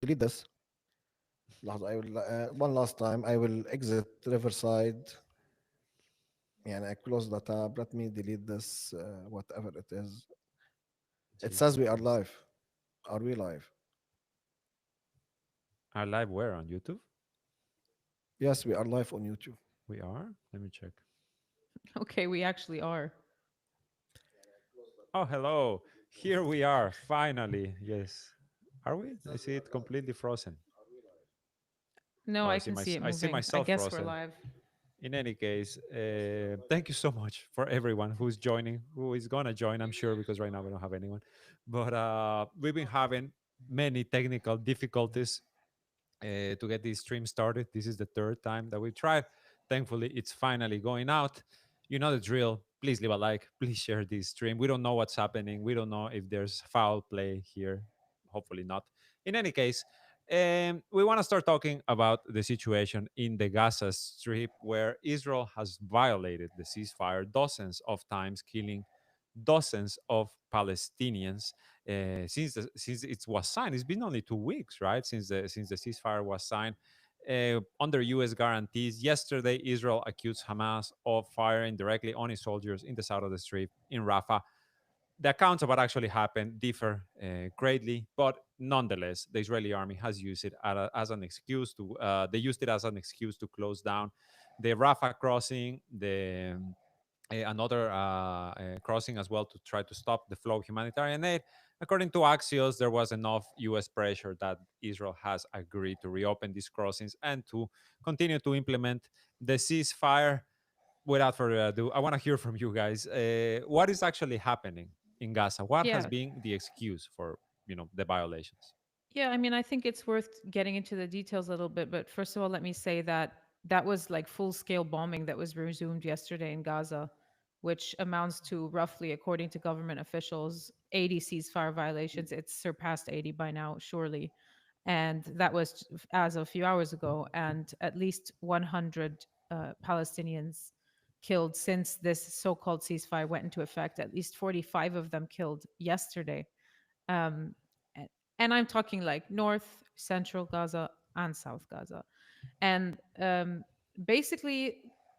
delete this. لحظة, I will one last time I will exit Riverside. يعني I close the tab. Let me delete this, whatever it is. It says Jesus. we are live. Are we live? Are live where on YouTube? Yes, we are live on YouTube. We are. Let me check. Okay, we actually are. Oh, hello. Here we are. Finally. Yes. Are we? I see it completely frozen. No, Oh, I can see it I see moving. I myself guess we're frozen. live. In any case, thank you so much for everyone who's joining, who is gonna join. I'm sure because right now we don't have anyone, but we've been having many technical difficulties to get this stream started. This is the third time that we tried. Thankfully, it's finally going out. You know the drill. Please leave a like. Please share this stream. We don't know what's happening. We don't know if there's foul play here. Hopefully not. In any case, we want to start talking about the situation in the Gaza Strip, where Israel has violated the ceasefire dozens of times, killing dozens of Palestinians since it was signed. It's been only 2 weeks, right? Since the ceasefire was signed under U.S. guarantees. Yesterday, Israel accused Hamas of firing directly on its soldiers in the south of the Strip in Rafah. The accounts of what actually happened differ greatly, but nonetheless, the Israeli army has used it as an excuse to. They used it as an excuse to close down the Rafah crossing, the another crossing as well to try to stop the flow of humanitarian aid. According to Axios, there was enough U.S. pressure that Israel has agreed to reopen these crossings and to continue to implement the ceasefire. Without further ado, I want to hear from you guys. What is actually happening in Gaza? What has Yeah. been the excuse for the violations? Yeah, I mean, I think it's worth getting into the details a little bit, but first of all, let me say that that was like full-scale bombing that was resumed yesterday in Gaza, which amounts to roughly, according to government officials, 80 ceasefire violations. It's surpassed 80 by now, surely. And that was as of a few hours ago, and at least 100 Palestinians killed since this so-called ceasefire went into effect. At least 45 of them killed yesterday. Um, a- and I'm talking like North, Central Gaza, and South Gaza. And basically,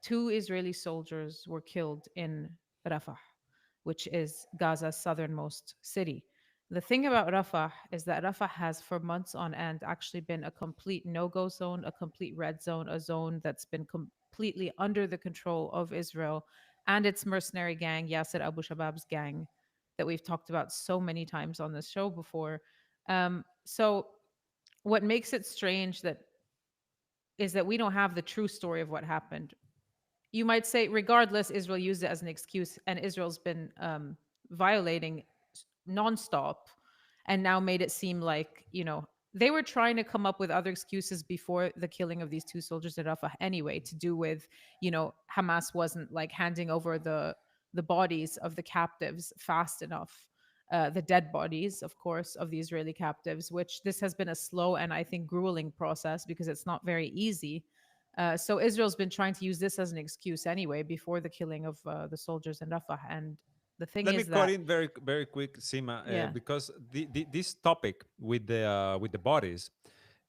two Israeli soldiers were killed in Rafah, which is Gaza's southernmost city. The thing about Rafah is that Rafah has, for months on end, actually been a complete no go zone, a complete red zone, a zone that's been completely under the control of Israel and its mercenary gang, Yasser Abu Shabab's gang, that we've talked about so many times on this show before. So, what makes it strange that is that we don't have the true story of what happened. You might say, regardless, Israel used it as an excuse, and Israel's been violating nonstop, and now made it seem like they were trying to come up with other excuses before the killing of these two soldiers at Rafah anyway, to do with Hamas wasn't like handing over the bodies of the captives fast enough. The dead bodies, of course, of the Israeli captives, which this has been a slow and I think grueling process because it's not very easy. So Israel's been trying to use this as an excuse anyway before the killing of the soldiers in Rafah. And the thing Let me is cut that, in very quick, Sima, yeah, because this topic with the bodies,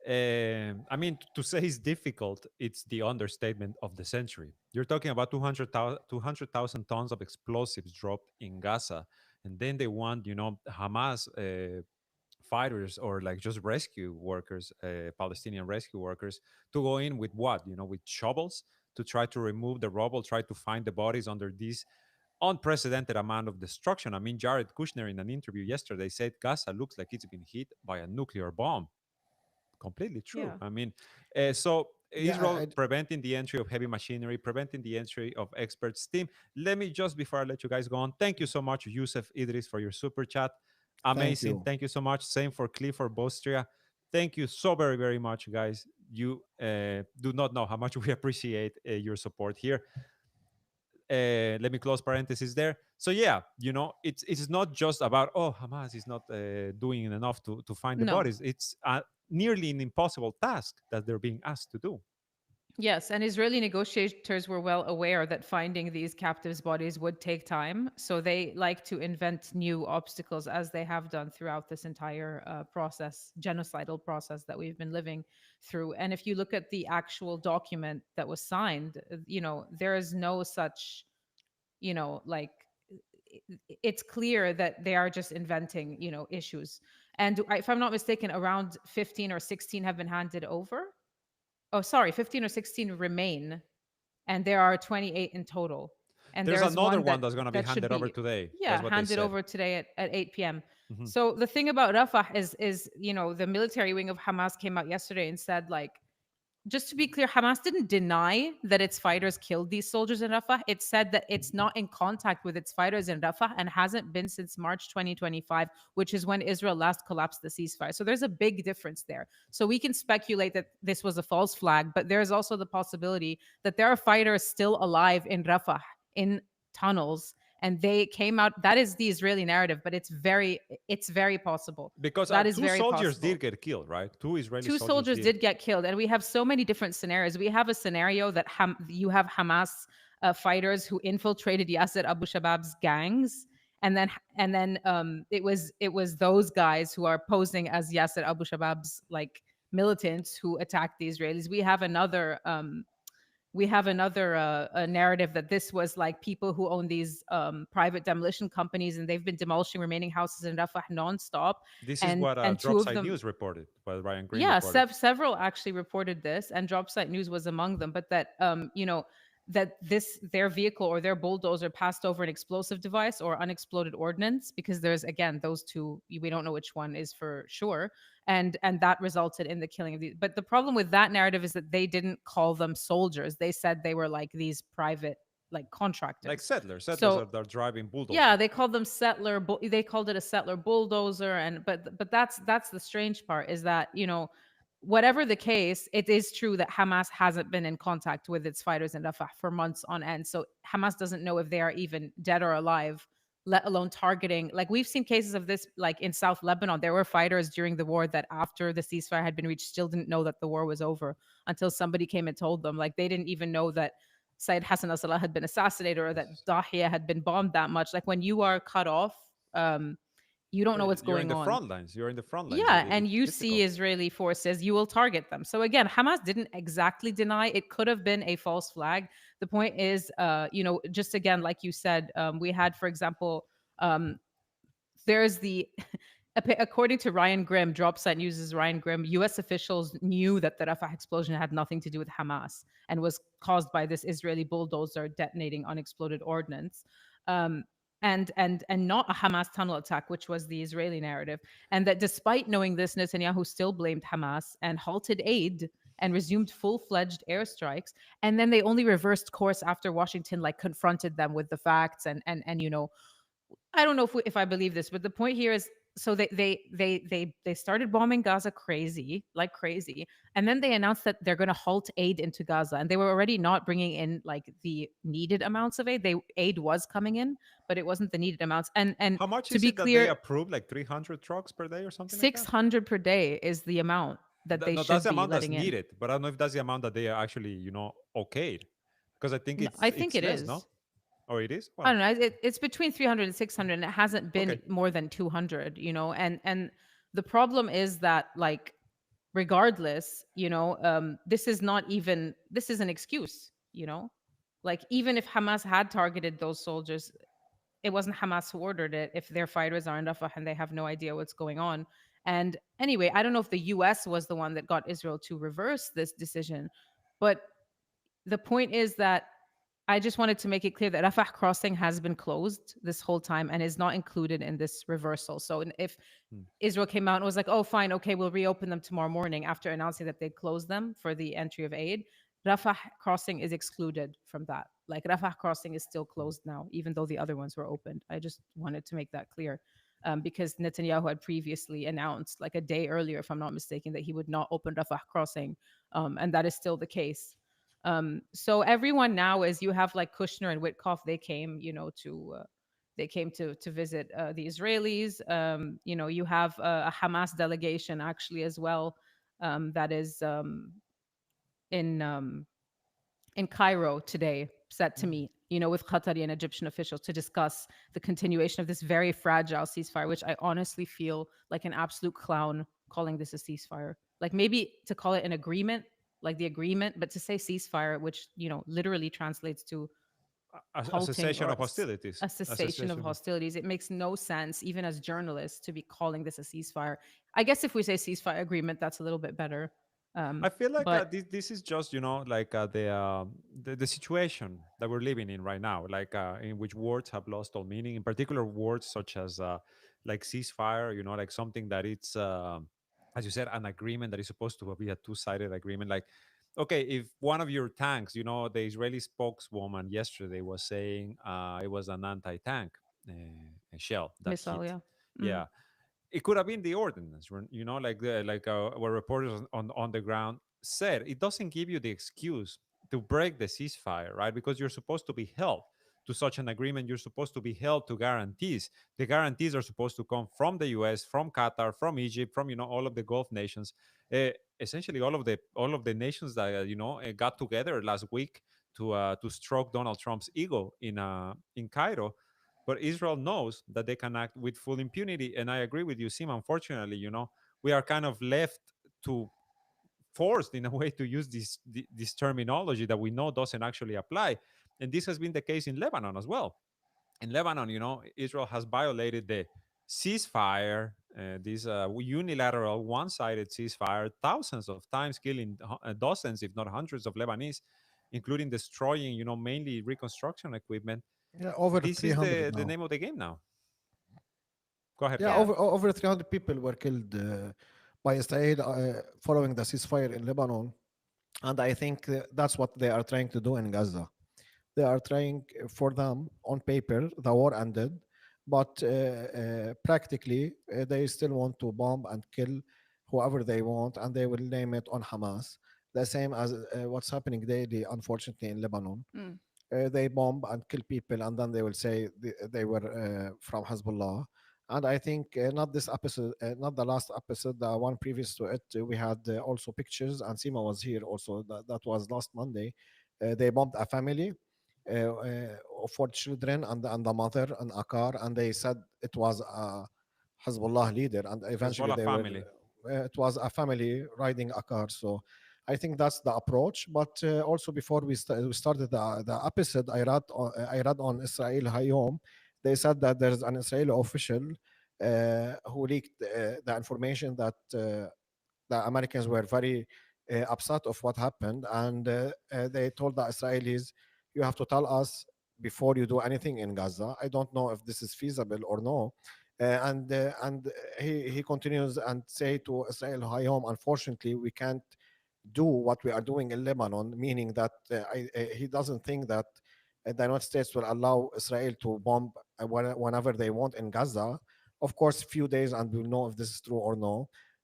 I mean, to say it's difficult, it's the understatement of the century. You're talking about 200,000 tons of explosives dropped in Gaza, and then they want Hamas fighters or like just rescue workers, Palestinian rescue workers, to go in with what? With shovels to try to remove the rubble, try to find the bodies under these unprecedented amount of destruction. I mean, Jared Kushner in an interview yesterday said Gaza looks like it's been hit by a nuclear bomb. Completely true. yeah. I mean, so Yeah, Israel preventing the entry of heavy machinery, preventing the entry of experts team. Let me just before I let you guys go on, thank you so much, Yusuf Idris, for your super chat. thank Amazing. you. Thank you so much. Same for Clifford Bostria. Thank you so very much, guys. You do not know how much we appreciate your support here. Let me close parentheses there. So yeah, it's not just about Hamas is not doing enough to find the No. bodies. It's nearly an impossible task that they're being asked to do. Yes, and Israeli negotiators were well aware that finding these captives' bodies would take time. So they like to invent new obstacles, as they have done throughout this entire process, genocidal process that we've been living through. And if you look at the actual document that was signed, there is no such, like, it's clear that they are just inventing, issues. And if I'm not mistaken, around 15 or 16 have been handed over. Oh, sorry, 15 or 16 remain, and there are 28 in total. And There's there's another one one that's going to be that should handed over be, today. That's yeah, what they handed said. over today at 8 p.m. Mhm. So the thing about Rafah is the military wing of Hamas came out yesterday and said, like, just to be clear, Hamas didn't deny that its fighters killed these soldiers in Rafah. It said that it's not in contact with its fighters in Rafah and hasn't been since March 2025, which is when Israel last collapsed the ceasefire. So there's a big difference there. So we can speculate that this was a false flag, but there's also the possibility that there are fighters still alive in Rafah in tunnels, and they came out. That is the Israeli narrative, but it's very possible. Because That is two very soldiers possible. did get killed, right? Two Israeli Two soldiers soldiers did. did get killed, and we have so many different scenarios. We have a scenario that you have Hamas fighters who infiltrated Yasser Abu Shabab's gangs, and then it was those guys who are posing as Yasser Abu Shabab's, like, militants who attacked the Israelis. We have another narrative that this was like people who own these private demolition companies, and they've been demolishing remaining houses in Rafah nonstop. This is and what and two of Dropside them, News reported, what Ryan Green yeah, reported. several actually reported this, and Dropsite News was among them. But that their vehicle or their bulldozer passed over an explosive device or unexploded ordnance, because there's, again, those two, we don't know which one is for sure, and that resulted in the killing of these. But the problem with that narrative is that they didn't call them soldiers. They said they were like these private, like, Like contractors. settlers So are driving yeah, bulldozers. they called them they called it a settler bulldozer. And but that's the strange part, is that, whatever the case, it is true that Hamas hasn't been in contact with its fighters in Rafah for months on end. So Hamas doesn't know if they are even dead or alive, let alone targeting. Like, we've seen cases of this, like in South Lebanon. There were fighters during the war that, after the ceasefire had been reached, still didn't know that the war was over until somebody came and told them. Like, they didn't even know that Said Hassan al-Salah had been assassinated, or that Dahia had been bombed that much. Like, when you are cut off, you don't know what's You're in going the on. front lines. You're in the front lines. Yeah, and It's you see difficult. Israeli forces, you will target them. So again, Hamas didn't exactly deny. It could have been a false flag. The point is, just again, like you said, we had, for example, um, there's the according to Ryan Grimm, Dropsite News' Ryan Grimm, U.S. officials knew that the Rafah explosion had nothing to do with Hamas and was caused by this Israeli bulldozer detonating unexploded ordnance. Um, and not a Hamas tunnel attack, which was the Israeli narrative. And that despite knowing this, Netanyahu still blamed Hamas and halted aid and resumed full-fledged airstrikes. And then they only reversed course after Washington, like, confronted them with the facts. And I don't know if I believe this, but the point here is, so they started bombing Gaza crazy, like crazy, and then they announced that they're going to halt aid into Gaza, and they were already not bringing in, like, the needed amounts of aid. Aid was coming in, but it wasn't the needed amounts. And How much to is be it that they clear, approved? Like 300 trucks per day or something like that? 600 per day is the amount that they No, that's should the be amount that's letting in. needed, but I don't know if that's the amount that they are actually, okayed. Because I think No, it's I think it's it less, no? is. Or it is? I Well, don't know. It's between 300 and 600, and it hasn't been okay. more than 200. And the problem is that, like, regardless, this is an excuse. Like, even if Hamas had targeted those soldiers, it wasn't Hamas who ordered it. If their fighters are in Rafah and they have no idea what's going on. And anyway, I don't know if the U.S. was the one that got Israel to reverse this decision, but the point is that I just wanted to make it clear that Rafah crossing has been closed this whole time and is not included in this reversal. So if Hmm. Israel came out and was like, "Oh, fine, okay, we'll reopen them tomorrow morning," after announcing that they'd closed them for the entry of aid, Rafah crossing is excluded from that. Like, Rafah crossing is still closed now, even though the other ones were opened. I just wanted to make that clear. Because Netanyahu had previously announced, like a day earlier, if I'm not mistaken, that he would not open Rafah crossing, and that is still the case. So everyone now, is you have, like, Kushner and Witkoff, they came to visit the Israelis. You have a Hamas delegation actually as well, that is in in Cairo today set to meet, with Qatari and Egyptian officials to discuss the continuation of this very fragile ceasefire, which I honestly feel like an absolute clown calling this a ceasefire. Like maybe to call it an agreement, like the agreement, but to say ceasefire, which, literally translates to A halting cessation or of hostilities. a A cessation of cessation. hostilities. It makes no sense, even as journalists, to be calling this a ceasefire. I guess if we say ceasefire agreement, that's a little bit better. I feel like But this is just like the situation that we're living in right now, like in which words have lost all meaning. In particular, words such as like ceasefire, like something that it's as you said, an agreement that is supposed to be a two-sided agreement. Like, okay, if one of your tanks, the Israeli spokeswoman yesterday was saying it was an anti-tank shell that missile, hit, yeah. Mm. yeah, it could have been the ordinance, what reporters on the ground said. It doesn't give you the excuse to break the ceasefire, right? Because you're supposed to be held to such an agreement. You're supposed to be held to guarantees. The guarantees are supposed to come from the U.S., from Qatar, from Egypt, from all of the Gulf nations, uh, essentially all of the nations that got together last week to stroke Donald Trump's ego in Cairo. But Israel knows that they can act with full impunity. And I agree with you, Sim. Unfortunately, we are kind of left to forced in a way to use this terminology that we know doesn't actually apply. And this has been the case in Lebanon as well. In Lebanon, Israel has violated the ceasefire, this unilateral, one-sided ceasefire, thousands of times, killing dozens, if not hundreds, of Lebanese, including destroying, mainly reconstruction equipment. Yeah, over This is 300 the now. name of the game now. Go ahead, Yeah, Karim. Yeah. over 300 people were killed by Israel following the ceasefire in Lebanon, and I think that's what they are trying to do in Gaza. They are trying for them on paper the war ended, but practically they still want to bomb and kill whoever they want, and they will name it on Hamas. The same as what's happening daily, unfortunately, in Lebanon. Mm. They bomb and kill people, and then they will say they were from Hezbollah. And I think not this episode, not the last episode, the one previous to it, we had also pictures, and Sima was here also. That was last Monday. They bombed a family of 4 children and the mother and a car, and they said it was a Hezbollah leader, and eventually Hezbollah they were. family. It was a family riding a car, so I think that's the approach. But also before we started the episode, I read on Israel Hayom. They said that there's an Israeli official who leaked the information that the Americans were very upset of what happened, and they told the Israelis, "You have to tell us before you do anything in Gaza." I don't know if this is feasible or no. And he continues and say to Israel Hayom, unfortunately, we can't do what we are doing in Lebanon, meaning that he doesn't think that the United States will allow Israel to bomb whenever they want in Gaza. Of course, few days and we'll know if this is true or no.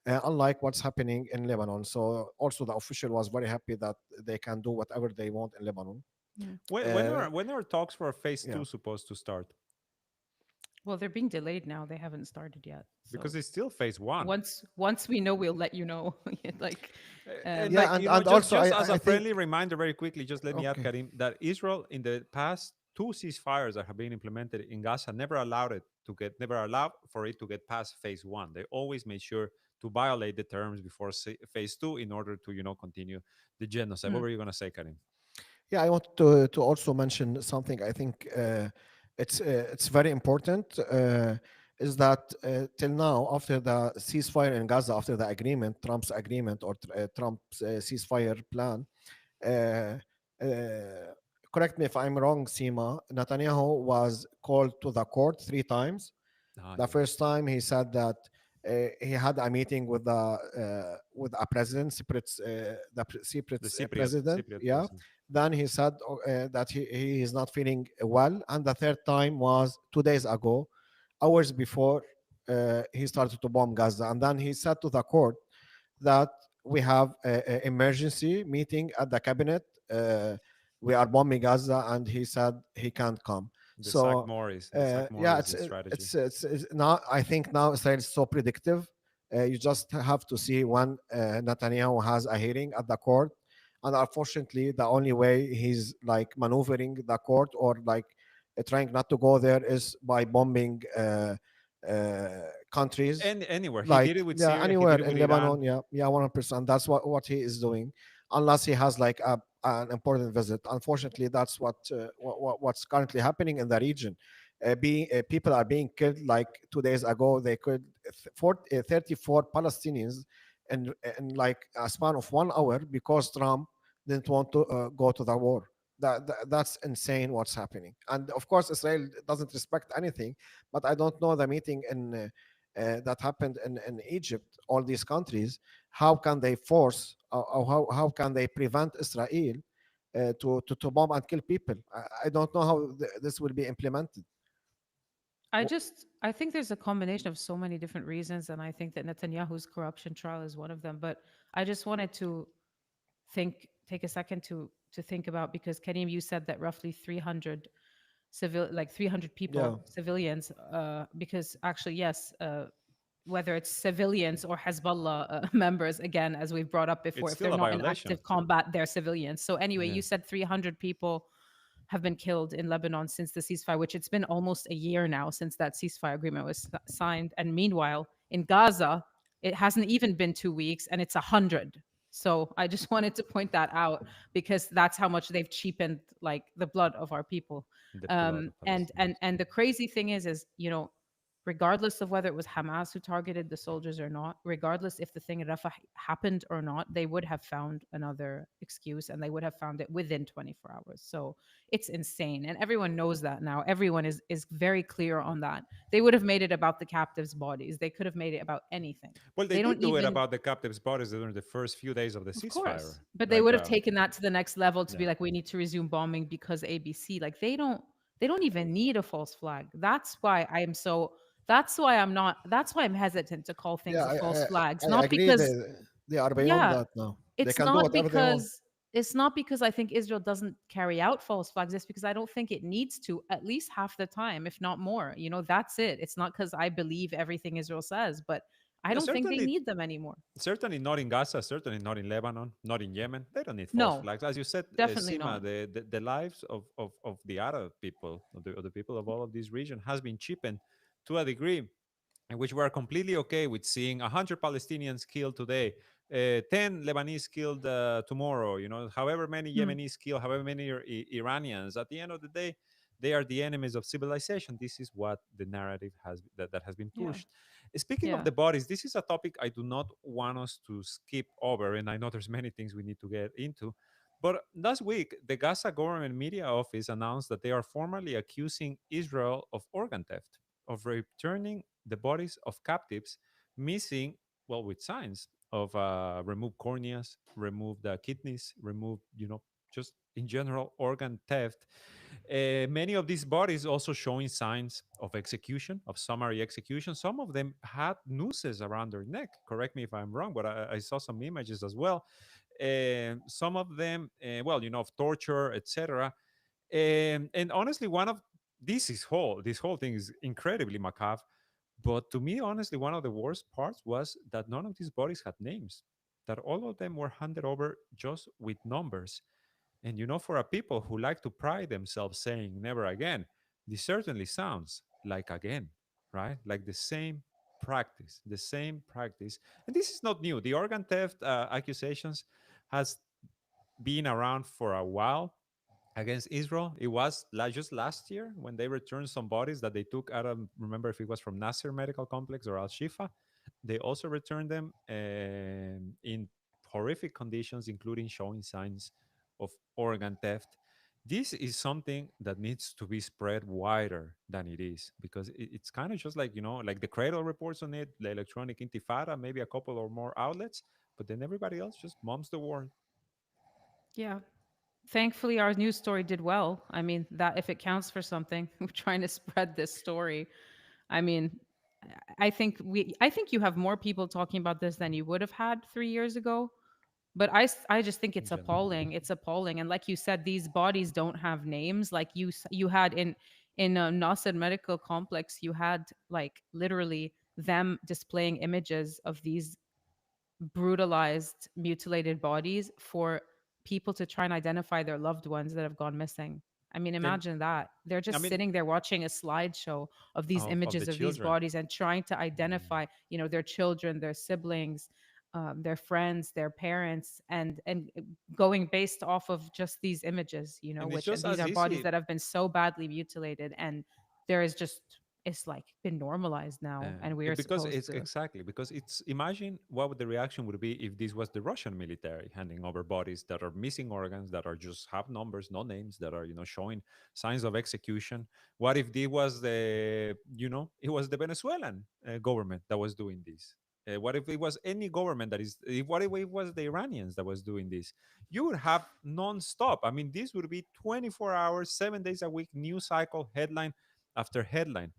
Unlike what's happening in Lebanon. So also the official was very happy that they can do whatever they want in Lebanon. Mm. When are talks for phase Yeah. two supposed to start? Well, they're being delayed now. They haven't started yet. Because So it's still phase one. once we know, we'll let you know. like, And Yeah, like and just also just as I a think friendly reminder, very quickly, just let me add, okay. Karim, that Israel in the past two ceasefires that have been implemented in Gaza never allowed for it to get past phase one. They always made sure to violate the terms before phase two in order to continue the genocide. What mm, were you gonna say, Karim? Yeah, I want to also mention something. I think it's very important. Is that till now, after the ceasefire in Gaza, after the agreement, Trump's agreement or Trump's ceasefire plan, uh, uh, correct me if I'm wrong, Sima, Netanyahu was called to the court 3 times. Ah, The yeah, first time he said that he had a meeting with a president, secret the Cypriot president. Cypriot Yeah. president. Then he said that he is not feeling well, and the third time was 2 days ago, hours before he started to bomb Gaza, and then he said to the court that we have an emergency meeting at the cabinet. We are bombing Gaza, and he said he can't come. So The Zach yeah, Morris strategy. it's now. I think now Israel is so predictive. You just have to see when Netanyahu has a hearing at the court, and unfortunately the only way he's like maneuvering the court or like trying not to go there is by bombing countries And anywhere he like did it with yeah Syria, he anywhere did it in with Lebanon. Iran. Yeah, 100%. That's what he is doing, unless he has like an important visit. Unfortunately, that's what's currently happening in the region. People are being killed. Like 2 days ago, they killed 34 Palestinians in like a span of 1 hour because Trump didn't want to go to the war. That's insane what's happening. And of course, Israel doesn't respect anything. But I don't know the meeting that happened in Egypt, all these countries, how can they force or how can they prevent Israel to bomb and kill people? I don't know how this will be implemented. I think there's a combination of so many different reasons, and I think that Netanyahu's corruption trial is one of them. But I just wanted to take a second to think about, because Karim, you said that roughly 300 like 300 Yeah, people, civilians, because actually, yes, whether it's civilians or Hezbollah members, again, as we've brought up It's before, if they're still a not in violation. active combat, they're civilians. So anyway, Yeah, you said 300 people have been killed in Lebanon since the ceasefire, which it's been almost a year now since that ceasefire agreement was signed. And meanwhile, in Gaza, it hasn't even been 2 weeks, and it's 100. So I just wanted to point that out, because that's how much they've cheapened like the blood of our people. the blood of And Palestinians. the crazy thing is, regardless of whether it was Hamas who targeted the soldiers or not, regardless if the thing in Rafah happened or not, they would have found another excuse, and they would have found it within 24 hours. So it's insane. And everyone knows that now. Everyone is very clear on that. They would have made it about the captives' bodies. They could have made it about anything. Well, they They did don't do it even, about the captives' bodies during the first few days of the of ceasefire. course, but they Like, would have taken that to the next level to be yeah. like, we need to resume bombing because ABC. Like they don't even need a false flag. That's why I'm not, that's why I'm hesitant to call things yeah, a false flags. I Not agree. because, They are beyond yeah, that now. They it's can do not whatever they want. because it's not because I think Israel doesn't carry out false flags. It's because I don't think it needs to, at least half the time, if not more. That's it. It's not because I believe everything Israel says, but I Yeah, don't think they certainly. need them anymore. Certainly not in Gaza, certainly not in Lebanon, not in Yemen. They don't need false No, flags. As you said, definitely Sima, not. the lives of the Arab people, of the people of all of this region, has been cheapened to a degree in which we are completely okay with seeing 100 Palestinians killed today, 10 Lebanese killed tomorrow, however many Hmm. Yemenis killed, however many Iranians. At the end of the day, they are the enemies of civilization. This is what the narrative that has been Yeah. pushed. Speaking of Yeah. the bodies, this is a topic I do not want us to skip over, and I know there's many things we need to get into. But last week, the Gaza government media office announced that they are formally accusing Israel of organ theft, of returning the bodies of captives missing, well, with signs of removed corneas, removed kidneys, removed, just in general organ theft. Many of these bodies also showing signs of execution, of summary execution. Some of them had nooses around their neck. Correct me if I'm wrong, but I saw some images as well. Some of them, well, of torture, etc. And honestly, one of this whole thing is incredibly macabre. But to me, honestly, one of the worst parts was that none of these bodies had names. That all of them were handed over just with numbers. And for a people who like to pride themselves saying never again, this certainly sounds like again, right? Like the same practice, the same practice. And this is not new. The organ theft accusations has been around for a while against Israel. It was just last year when they returned some bodies that they took out of, remember if it was from Nasser Medical Complex or Al Shifa. They also returned them in horrific conditions, including showing signs of organ theft. This is something that needs to be spread wider than it is, because it's kind of just like, like the Cradle reports on it, the Electronic Intifada, maybe a couple or more outlets, but then everybody else just mum's the word. Yeah. Thankfully, our news story did well. I mean, that if it counts for something, we're trying to spread this story. I mean, I think you have more people talking about this than you would have had 3 years ago. But I just think In it's general. appalling. It's appalling. And like you said, these bodies don't have names. Like you had in Nasser Medical Complex, you had like literally them displaying images of these brutalized, mutilated bodies for people to try and identify their loved ones that have gone missing. I mean, And imagine that. They're I just mean, sitting there watching a slideshow of these of the images of these children. bodies and trying to Mm. identify, their children, their siblings, their friends, their parents, and going based off of just these images, And it's which just these as are bodies easy. that have been so badly mutilated, and there is just it's like been normalized now, and we are Because supposed it's to. exactly because it's imagine what the reaction would be if this was the Russian military handing over bodies that are missing organs, that are just have numbers, no names, that are showing signs of execution. What if this was it was the Venezuelan government that was doing this? What if it was any government that is? What if it was the Iranians that was doing this? You would have non-stop. I mean, this would be 24 hours, 7 days a week, news cycle, headline after headline.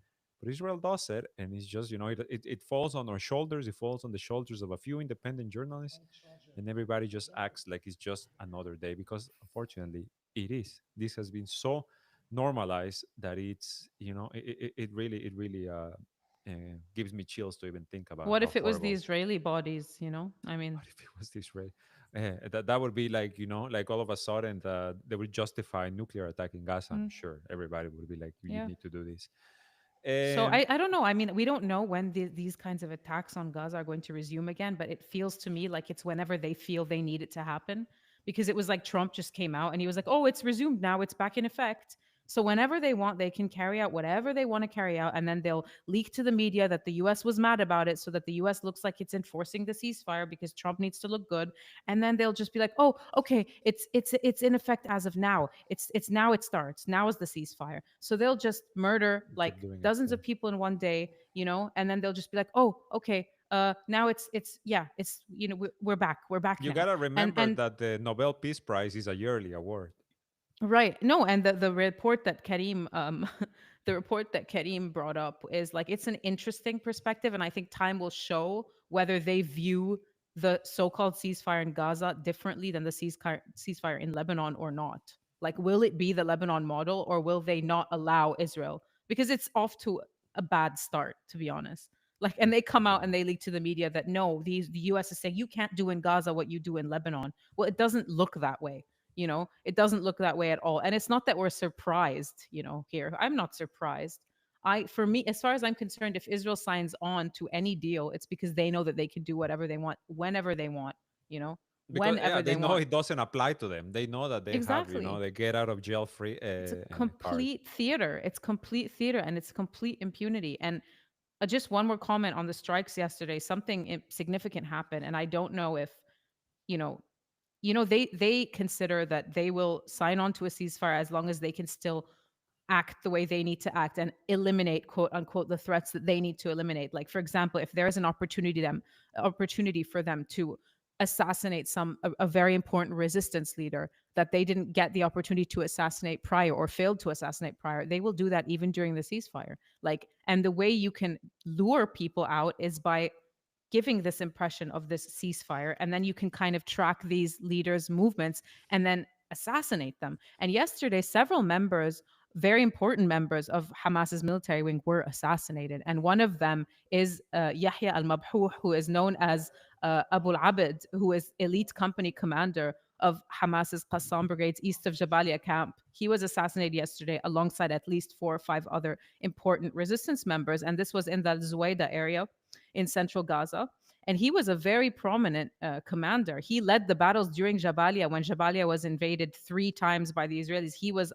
But Israel does it, and it's just it falls on our shoulders. It falls on the shoulders of a few independent journalists, and everybody just acts like it's just another day because, unfortunately, it is. This has been so normalized that it's gives me chills to even think about What how if it was the horrible. Israeli bodies? I mean, What if it was this way? That would be like like all of a sudden they would justify nuclear attack in Gaza. I'm mm, sure everybody would be like, you yeah. need to do this. So Um, I don't know. I mean, we don't know when these kinds of attacks on Gaza are going to resume again, but it feels to me like it's whenever they feel they need it to happen. Because it was like Trump just came out and he was like, oh, it's resumed now, it's back in effect. So whenever they want, they can carry out whatever they want to carry out, and then they'll leak to the media that the US was mad about it so that the US looks like it's enforcing the ceasefire because Trump needs to look good. And then they'll just be like, oh, okay, it's in effect as of now. It's now it starts. Now is the ceasefire. So they'll just murder like keep doing it. dozens Yeah. of people in one day, and then they'll just be like, oh, okay, now it's yeah, it's we're back You now. gotta and remember and that the Nobel Peace Prize is a yearly award. Right. No, and the report that Karim the report that Karim brought up is like it's an interesting perspective, and I think time will show whether they view the so-called ceasefire in Gaza differently than the ceasefire in Lebanon or not. Like, will it be the Lebanon model, or will they not allow Israel? Because it's off to a bad start, to be honest. Like, and they come out Yeah. and they leak to the media that no, the US is saying you can't do in Gaza what you do in Lebanon. Well, it doesn't look that way. It doesn't look that way at all, and it's not that we're surprised. Here I'm not surprised. For me, as far as I'm concerned, if Israel signs on to any deal, it's because they know that they can do whatever they want whenever they want, you know Because yeah, whenever they they know want. it doesn't apply to them. They know that they have, Exactly. they get out of jail free It's a card. complete theater. It's complete theater, and it's complete impunity. And just one more comment on the strikes yesterday. Something significant happened, and I don't know if you know they consider that they will sign on to a ceasefire as long as they can still act the way they need to act and eliminate, quote unquote, the threats that they need to eliminate. Like, for example, if there is an opportunity for them to assassinate a very important resistance leader that they didn't get the opportunity to assassinate prior or failed to assassinate prior, they will do that even during the ceasefire. Like, and the way you can lure people out is by giving this impression of this ceasefire, and then you can kind of track these leaders' movements and then assassinate them. And yesterday, several members, very important members of Hamas's military wing, were assassinated, and one of them is Yahya al-Mabhouh, who is known as Abu al-Abd, who is elite company commander of Hamas's Qassam brigades east of Jabalia camp. He was assassinated yesterday alongside at least 4 or 5 other important resistance members, and this was in the Zuwaida area in central Gaza. And he was a very prominent commander. He led the battles during Jabalia when Jabalia was invaded 3 times by the Israelis. He was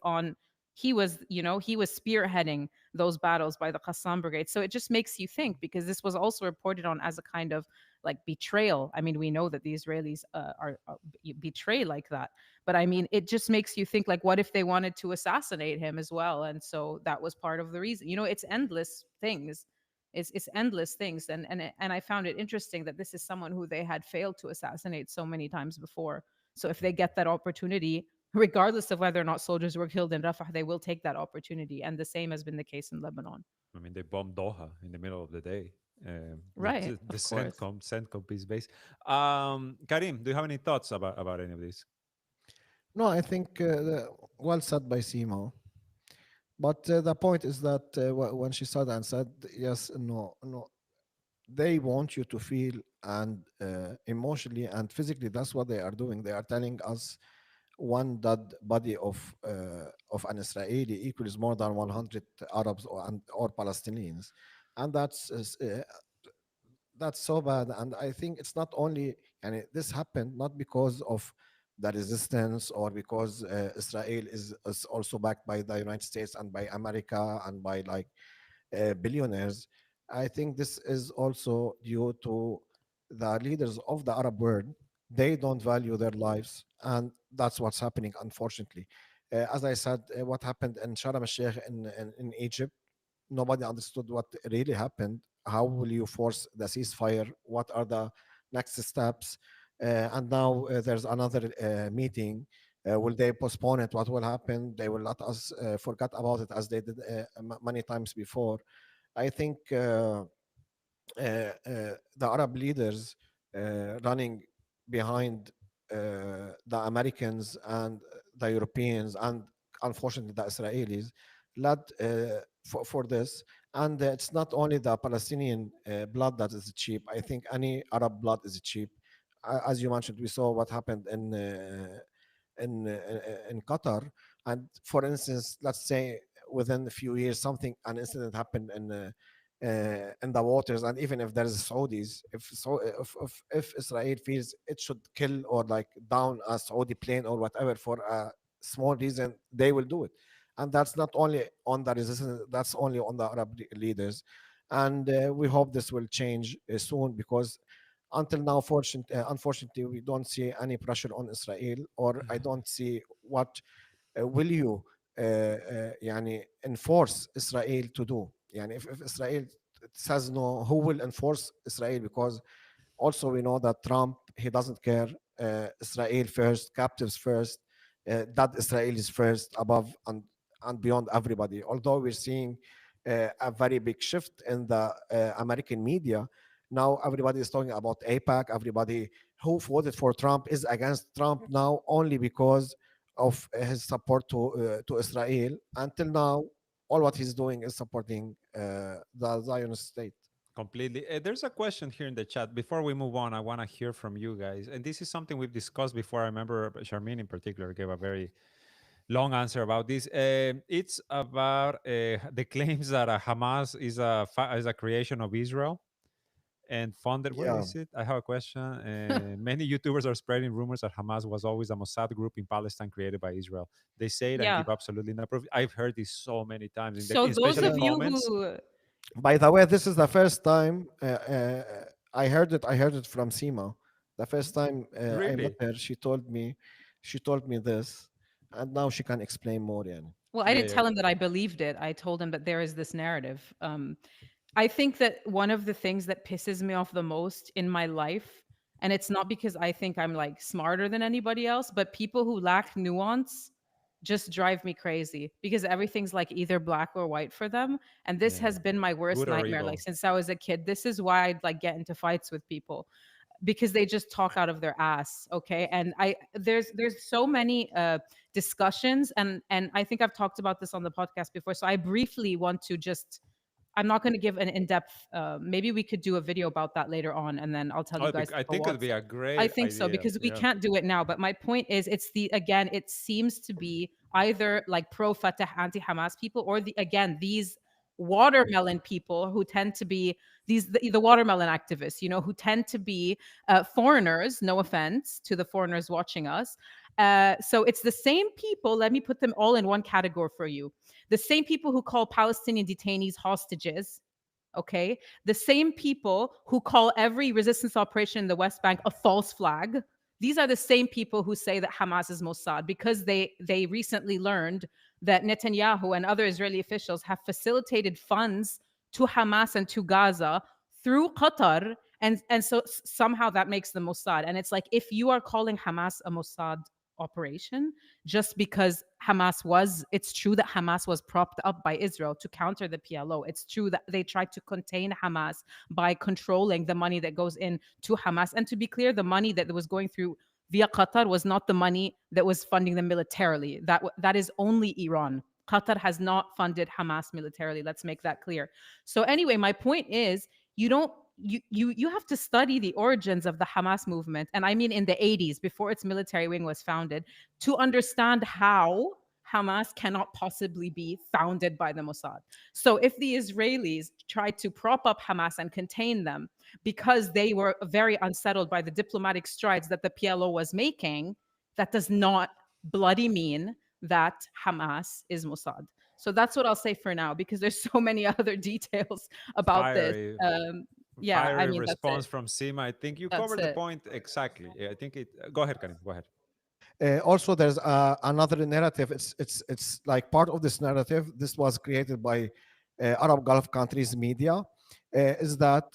spearheading those battles by the Qassam brigade. So it just makes you think, because this was also reported on as a kind of like betrayal. I mean, we know that the Israelis betray like that, but I mean, it just makes you think, like, what if they wanted to assassinate him as well? And so that was part of the reason. It's endless things. It's endless things, and I found it interesting that this is someone who they had failed to assassinate so many times before. So if they get that opportunity, regardless of whether or not soldiers were killed in Rafah, they will take that opportunity. And the same has been the case in Lebanon. I mean, they bombed Doha in the middle of the day. The Right, the of course. CENTCOM peace base. Karim, do you have any thoughts about any of this? No, I think well said by Simo. But the point is that when she said and said, yes, no, no, they want you to feel and emotionally and physically, that's what they are doing. They are telling us one dead body of an Israeli equals more than 100 Arabs or Palestinians, and that's so bad. And I think it's not only, and this happened not because of the resistance or because Israel is also backed by the United States and by America and by like billionaires. I think this is also due to the leaders of the Arab world. They don't value their lives, and that's what's happening, unfortunately. As I said, what happened in Sharm el Sheikh in Egypt, nobody understood what really happened. How will you force the ceasefire? What are the next steps? And now there's another meeting. Will they postpone it? What will happen? They will let us forget about it as they did many times before. I think the Arab leaders running behind the Americans and the Europeans and unfortunately the Israelis led for this. And it's not only the Palestinian blood that is cheap. I think any Arab blood is cheap. As you mentioned, we saw what happened in Qatar. And for instance, let's say within a few years, an incident happened in the waters, and even if there's Saudis, if Israel feels it should kill or like down a Saudi plane or whatever for a small reason, they will do it. And that's not only on the resistance; that's only on the Arab leaders. And we hope this will change soon because until now, unfortunately, we don't see any pressure on Israel, or I don't see what will you يعني enforce Israel to do. يعني if Israel says no, who will enforce Israel? Because also we know that Trump, he doesn't care. Israel first, captives first, that Israelis first, above and beyond everybody. Although we're seeing a very big shift in the American media. Now everybody is talking about APAC. Everybody who voted for Trump is against Trump now only because of his support to Israel. Until now, all what he's doing is supporting the Zionist state. Completely. There's a question here in the chat. Before we move on, I want to hear from you guys. And this is something we've discussed before. I remember Charmaine in particular gave a very long answer about this. It's about the claims that Hamas is a creation of Israel and funded. Where Yeah, is it? I have a question. Many YouTubers are spreading rumors that Hamas was always a Mossad group in Palestine created by Israel. They say it and Yeah. give absolutely no proof. I've heard this so many times, So those especially in of yeah. you comments. who By the way, this is the first time I heard it. I heard it from Sima. The first time I met Really? her, she told me this, and now she can explain more. Yani. well, I Yeah, didn't yeah. tell him that I believed it. I told him that there is this narrative. I think that one of the things that pisses me off the most in my life, and it's not because I think I'm like smarter than anybody else, but people who lack nuance just drive me crazy because everything's like either black or white for them. And this Yeah. has been my worst Good or nightmare. Like evil. since I was a kid, this is why I'd like get into fights with people because they just talk out of their ass. Okay. And there's so many discussions, and I think I've talked about this on the podcast before. So I briefly want to just, I'm not going to give an in-depth. Maybe we could do a video about that later on, and then I'll tell you guys I to think it'd watch be it. a I great think so idea. because we Yeah. can't do it now. But my point is, it's the again, it seems to be either like pro Fatah, anti-Hamas people, or these watermelon people who tend to be the watermelon activists, who tend to be foreigners. No offense to the foreigners watching us. So it's the same people. Let me put them all in one category for you. The same people who call Palestinian detainees hostages, okay? The same people who call every resistance operation in the West Bank a false flag. These are the same people who say that Hamas is Mossad because they recently learned that Netanyahu and other Israeli officials have facilitated funds to Hamas and to Gaza through Qatar, and so somehow that makes them Mossad. And it's like, if you are calling Hamas a Mossad operation just because it's true that Hamas was propped up by Israel to counter the PLO. It's true that they tried to contain Hamas by controlling the money that goes in to Hamas. And to be clear, the money that was going through via Qatar was not the money that was funding them militarily. That is only Iran. Qatar has not funded Hamas militarily. Let's make that clear. So anyway, my point is, you don't you have to study the origins of the Hamas movement, and I mean in the 80s, before its military wing was founded, to understand how Hamas cannot possibly be founded by the Mossad. So if the Israelis tried to prop up Hamas and contain them because they were very unsettled by the diplomatic strides that the PLO was making, that does not bloody mean that Hamas is Mossad. So that's what I'll say for now, because there's so many other details about this. Fiery, Yeah, I fiery mean, that's it. response from Sima. I think you That's covered the it. point exactly. Yeah, I think it. Go ahead, Karim. Go ahead. Also, there's another narrative. It's like part of this narrative. This was created by Arab Gulf countries media. Is that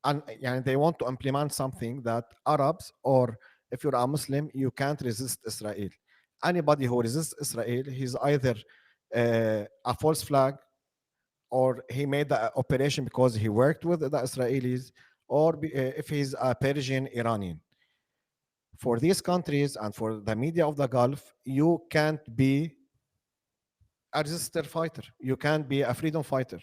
and they want to implement something that Arabs, or if you're a Muslim, you can't resist Israel. Anybody who resists Israel, he's either a false flag, or he made the operation because he worked with the Israelis, or if he's a Persian Iranian. For these countries and for the media of the Gulf, you can't be a resistor fighter. You can't be a freedom fighter.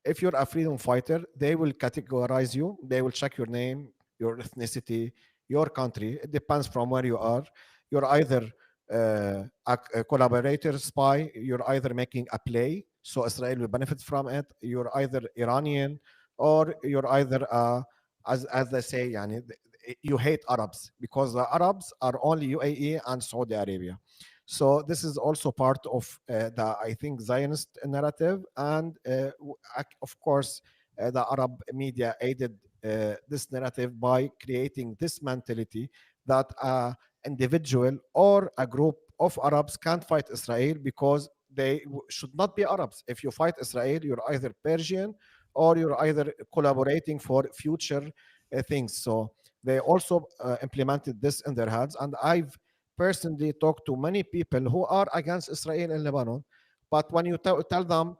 If you're a freedom fighter, they will categorize you. They will check your name, your ethnicity, your country. It depends from where you are. You're either a collaborator, spy. You're either making a play, so Israel will benefit from it. You're either Iranian, or you're either, as they say, yani, you hate Arabs because the Arabs are only UAE and Saudi Arabia. So this is also part of the, I think, Zionist narrative, and of course, the Arab media aided this narrative by creating this mentality that individual or a group of Arabs can't fight Israel because they should not be Arabs. If you fight Israel, you're either Persian or you're either collaborating for future things. So they also implemented this in their heads, and I've personally talked to many people who are against Israel in Lebanon, but when you tell them,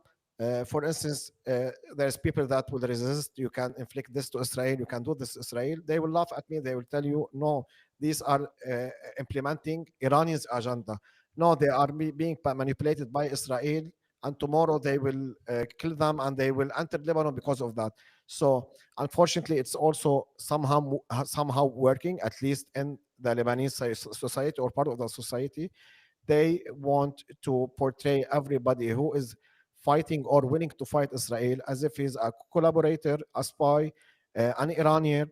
for instance, there's people that will resist. You can inflict this to Israel. You can do this to Israel. They will laugh at me. They will tell you, no, these are implementing Iranians' agenda. No, they are being manipulated by Israel, and tomorrow they will kill them and they will enter Lebanon because of that. So unfortunately, it's also somehow working, at least in the Lebanese society or part of the society. They want to portray everybody who is fighting or willing to fight Israel as if he's a collaborator, a spy, an Iranian,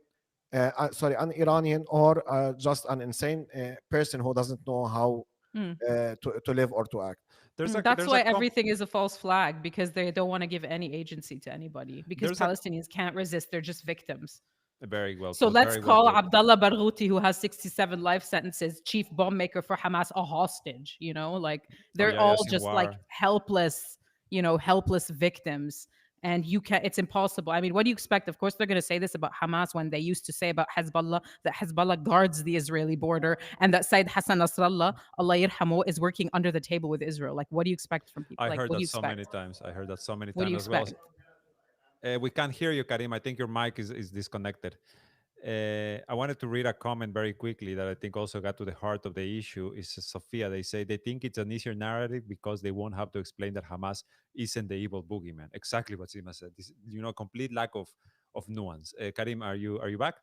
an Iranian, or just an insane person who doesn't know how Mm. to live or to act. That's There's a why everything is a false flag, because they don't want to give any agency to anybody, because there's a Palestinians can't resist. They're just victims. very well So put. let's Very well call put. Abdullah Barghouti, who has 67 life sentences, chief bomb maker for Hamas, a hostage. Like Or they're Yahya all just like Sinwar. helpless, helpless victims. And it's impossible. I mean, what do you expect? Of course, they're going to say this about Hamas when they used to say about Hezbollah that Hezbollah guards the Israeli border and that Said Hassan Nasrallah, Allah yirhamu, is working under the table with Israel. Like, what do you expect from people? I Like, heard what do that you so many expect? times. I heard that so many What do times you as well. expect? We can't hear you, Karim. I think your mic is disconnected. I wanted to read a comment very quickly that I think also got to the heart of the issue. Is Sophia? They say they think it's an easier narrative because they won't have to explain that Hamas isn't the evil boogeyman. Exactly what Sima said. This, complete lack of nuance. Karim, are you back?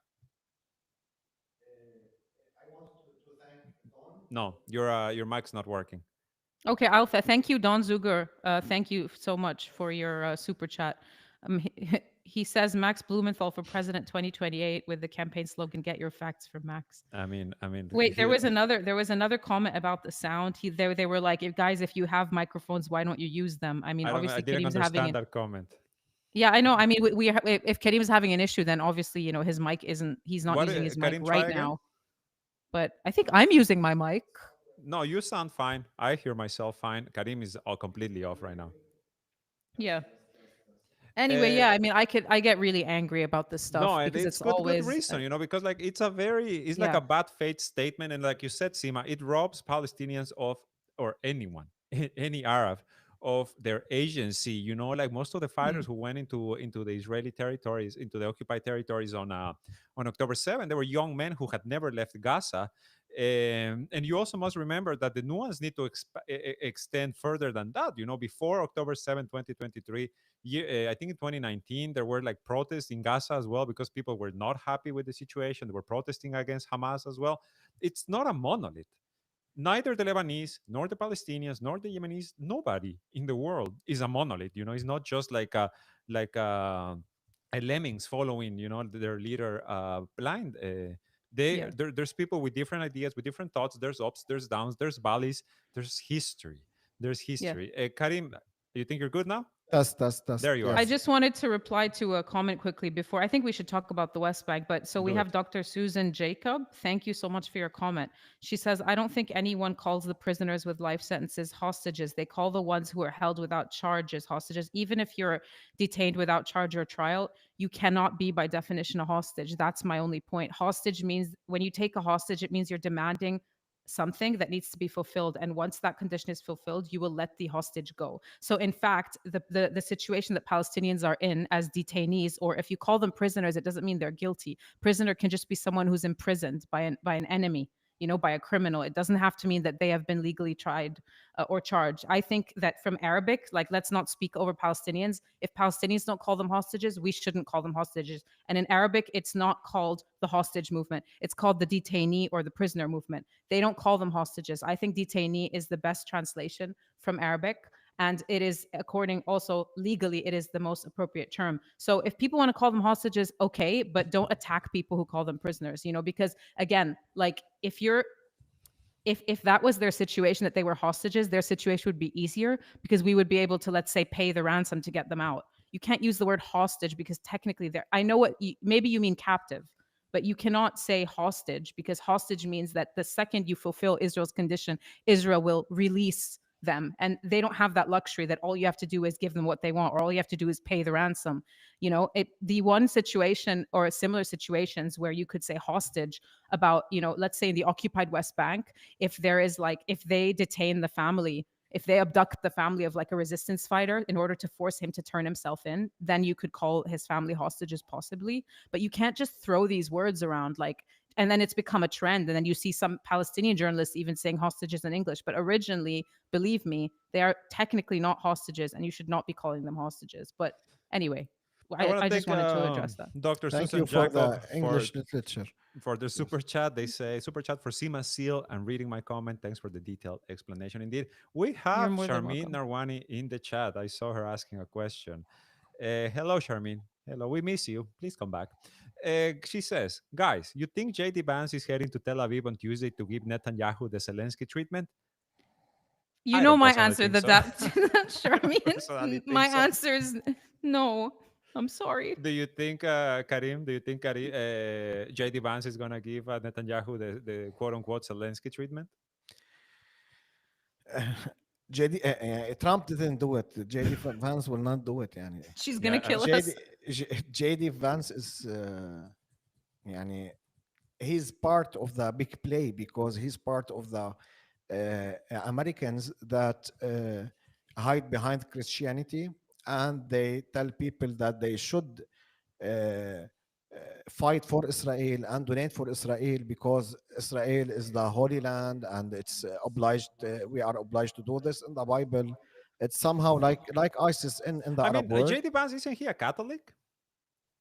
No, your mic's not working. Okay, Alpha. Thank you, Don Zuger. Thank you so much for your super chat. He says Max Blumenthal for President 2028 with the campaign slogan "Get your facts from Max." I mean, Wait, there was another comment about the sound. They were like, "If guys, if you have microphones, why don't you use them?" I mean, I obviously didn't Karim's having understand an that comment. yeah, I know. I mean, if Karim's having an issue, then obviously his mic isn't. He's not What, using his mic Karim? Try right again. now. But I think I'm using my mic. No, you sound fine. I hear myself fine. Karim is all completely off right now. Yeah. Anyway, Uh, yeah. I mean, I get really angry about this No, stuff and because it's it's good always reason, because like it's like yeah. a bad faith statement, and like you said, Sima, it robs Palestinians of, or anyone, any Arab, of their agency. Like most of the Mm, fighters who went into the Israeli territories, into the occupied territories on October 7th, they were young men who had never left Gaza, And you also must remember that the nuance need to extend further than that. Before October 7, 2023, I think in 2019, there were like protests in Gaza as well because people were not happy with the situation. They were protesting against Hamas as well. It's not a monolith. Neither the Lebanese, nor the Palestinians, nor the Yemenis, nobody in the world is a monolith. It's not just like a lemmings following, their leader blind. Yeah. There's people with different ideas, with different thoughts. There's ups, there's downs, there's valleys, there's history. There's Yeah. history. Karim, you think you're good now? Test. There you are. I Yes. just wanted to reply to a comment quickly before. I think we should talk about the West Bank. But so we Do have it. Dr. Susan Jacob. Thank you so much for your comment. She says, I don't think anyone calls the prisoners with life sentences hostages. They call the ones who are held without charges hostages. Even if you're detained without charge or trial, you cannot be by definition a hostage. That's my only point. Hostage means when you take a hostage, it means you're demanding something that needs to be fulfilled, and once that condition is fulfilled, you will let the hostage go. So in fact, the situation that Palestinians are in as detainees, or if you call them prisoners, it doesn't mean they're guilty. Prisoner can just be someone who's imprisoned by an enemy, by a criminal. It doesn't have to mean that they have been legally tried or charged. I think that from Arabic, like, let's not speak over Palestinians. If Palestinians don't call them hostages, we shouldn't call them hostages. And in Arabic, it's not called the hostage movement. It's called the detainee or the prisoner movement. They don't call them hostages. I think detainee is the best translation from Arabic. And it is, according also legally, it is the most appropriate term. So if people want to call them hostages, okay, but don't attack people who call them prisoners, because again, like, if that was their situation, that they were hostages, their situation would be easier because we would be able to, let's say, pay the ransom to get them out. You can't use the word hostage because technically they're, I know maybe you mean captive, but you cannot say hostage because hostage means that the second you fulfill Israel's condition, Israel will release them. And they don't have that luxury that all you have to do is give them what they want, or all you have to do is pay the ransom. The one situation or similar situations where you could say hostage about, let's say in the occupied West Bank, if they detain the family, if they abduct the family of like a resistance fighter in order to force him to turn himself in, then you could call his family hostages possibly. But you can't just throw these words around, like, and then it's become a trend, and then you see some Palestinian journalists even saying hostages in English. But originally, believe me, they are technically not hostages, and you should not be calling them hostages. But anyway, I want I to just thank wanted to address that. Dr. Thank Susan you for Jacob the English literature. for the Yes. super chat. They say super chat for Sima Seal and reading my comment. Thanks for the detailed explanation. Indeed, we You're have more than Sharmeen welcome. Narwani in the chat. I saw her asking a question. Hello, Sharmeen. Hello, we miss you. Please come back. She says, guys, you think JD Vance is heading to Tel Aviv on Tuesday to give Netanyahu the Zelensky treatment? You I know don't my personally answer think that so. that I Charmian. personally My think so. answer is no. I'm sorry. Do you think, Karim, do you think JD Vance is going to give Netanyahu the quote unquote Zelensky treatment? JD, Trump didn't do it. JD Vance will not do it. يعني. She's gonna Yeah. kill JD, us. JD Vance is يعني, he's part of the big play because he's part of the Americans that hide behind Christianity, and they tell people that they should uh, fight for Israel and donate for Israel because Israel is the Holy Land and it's obliged. We are obliged to do this in the Bible. It's somehow like ISIS in the I Arab mean, world. JD Vance, isn't he a Catholic?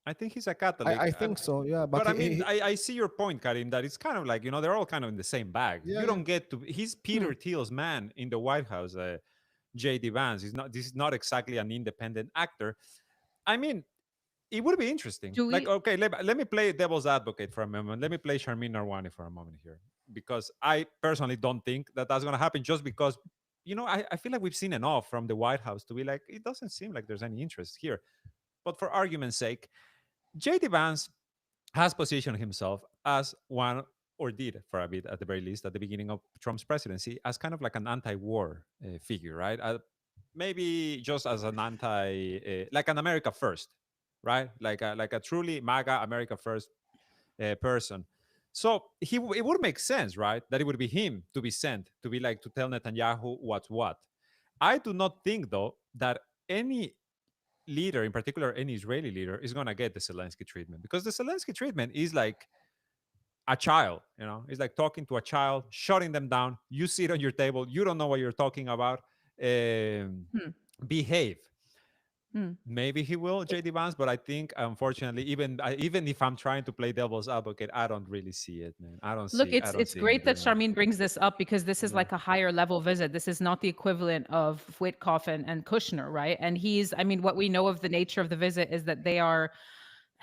I think he's a Catholic. I think so, yeah. But But I mean, I see your point, Karim, that it's kind of like, they're all kind of in the same bag. yeah, You yeah. don't get to, he's Hmm. Peter Thiel's man in the White House, JD Vance. This is not exactly an independent actor. I mean, it would be interesting. Do Like, we? okay, let me play devil's advocate for a moment. Let me play Sharmin Narwani for a moment here, because I personally don't think that that's going to happen. Just because, I feel like we've seen enough from the White House to be like, it doesn't seem like there's any interest here. But for argument's sake, JD Vance has positioned himself as one, or did for a bit at the very least at the beginning of Trump's presidency, as kind of like an anti-war figure, right? Maybe just as an like an America first, right? Like a truly MAGA America first person. So it would make sense, right, that it would be him to be sent to be like to tell Netanyahu what's what. I do not think though that any leader, in particular any Israeli leader, is going to get the Zelensky treatment, because the Zelensky treatment is like a child You know, it's like talking to a child, shutting them down. You sit on your table, you don't know what you're talking about. Um, Hmm. Behave. Hmm. Maybe he will, JD Vance, but I think unfortunately, even if I'm trying to play devil's advocate, I don't really see it, man. Look, I it's don't it's see him great that doing it. Charmin brings this up because this is Yeah. like a higher level visit. This is not the equivalent of Witkoff and Kushner, right? And I mean, what we know of the nature of the visit is that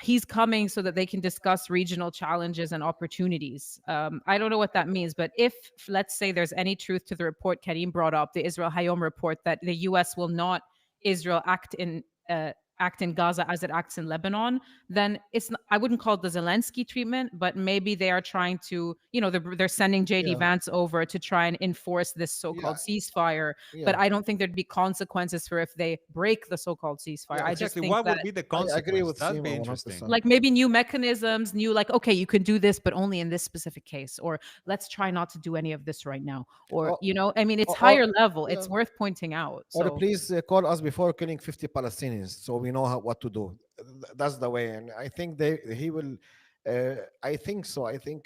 he's coming so that they can discuss regional challenges and opportunities. I don't know what that means, but if, let's say, there's any truth to the report Karim brought up, the Israel Hayom report, that the U.S. will not Israel uh, act in Gaza as it acts in Lebanon, then I wouldn't call it the Zelensky treatment, but maybe they are trying to, they're sending JD Yeah, Vance over to try and enforce this yeah, so-called ceasefire. But yeah. I don't think there'd be consequences for if they break the so-called ceasefire. I Yes, just Exactly. think What that would be the I agree consequence? with That'd be Sima interesting. 100%. like maybe new mechanisms, new like, okay, you can do this, but only in this specific case, or let's try not to do any of this right now, or Or, I mean, it's or higher level. yeah. It's worth pointing out. Or So please call us before killing 50 Palestinians so we know what to do. That's the way. And I think he will. I think so. I think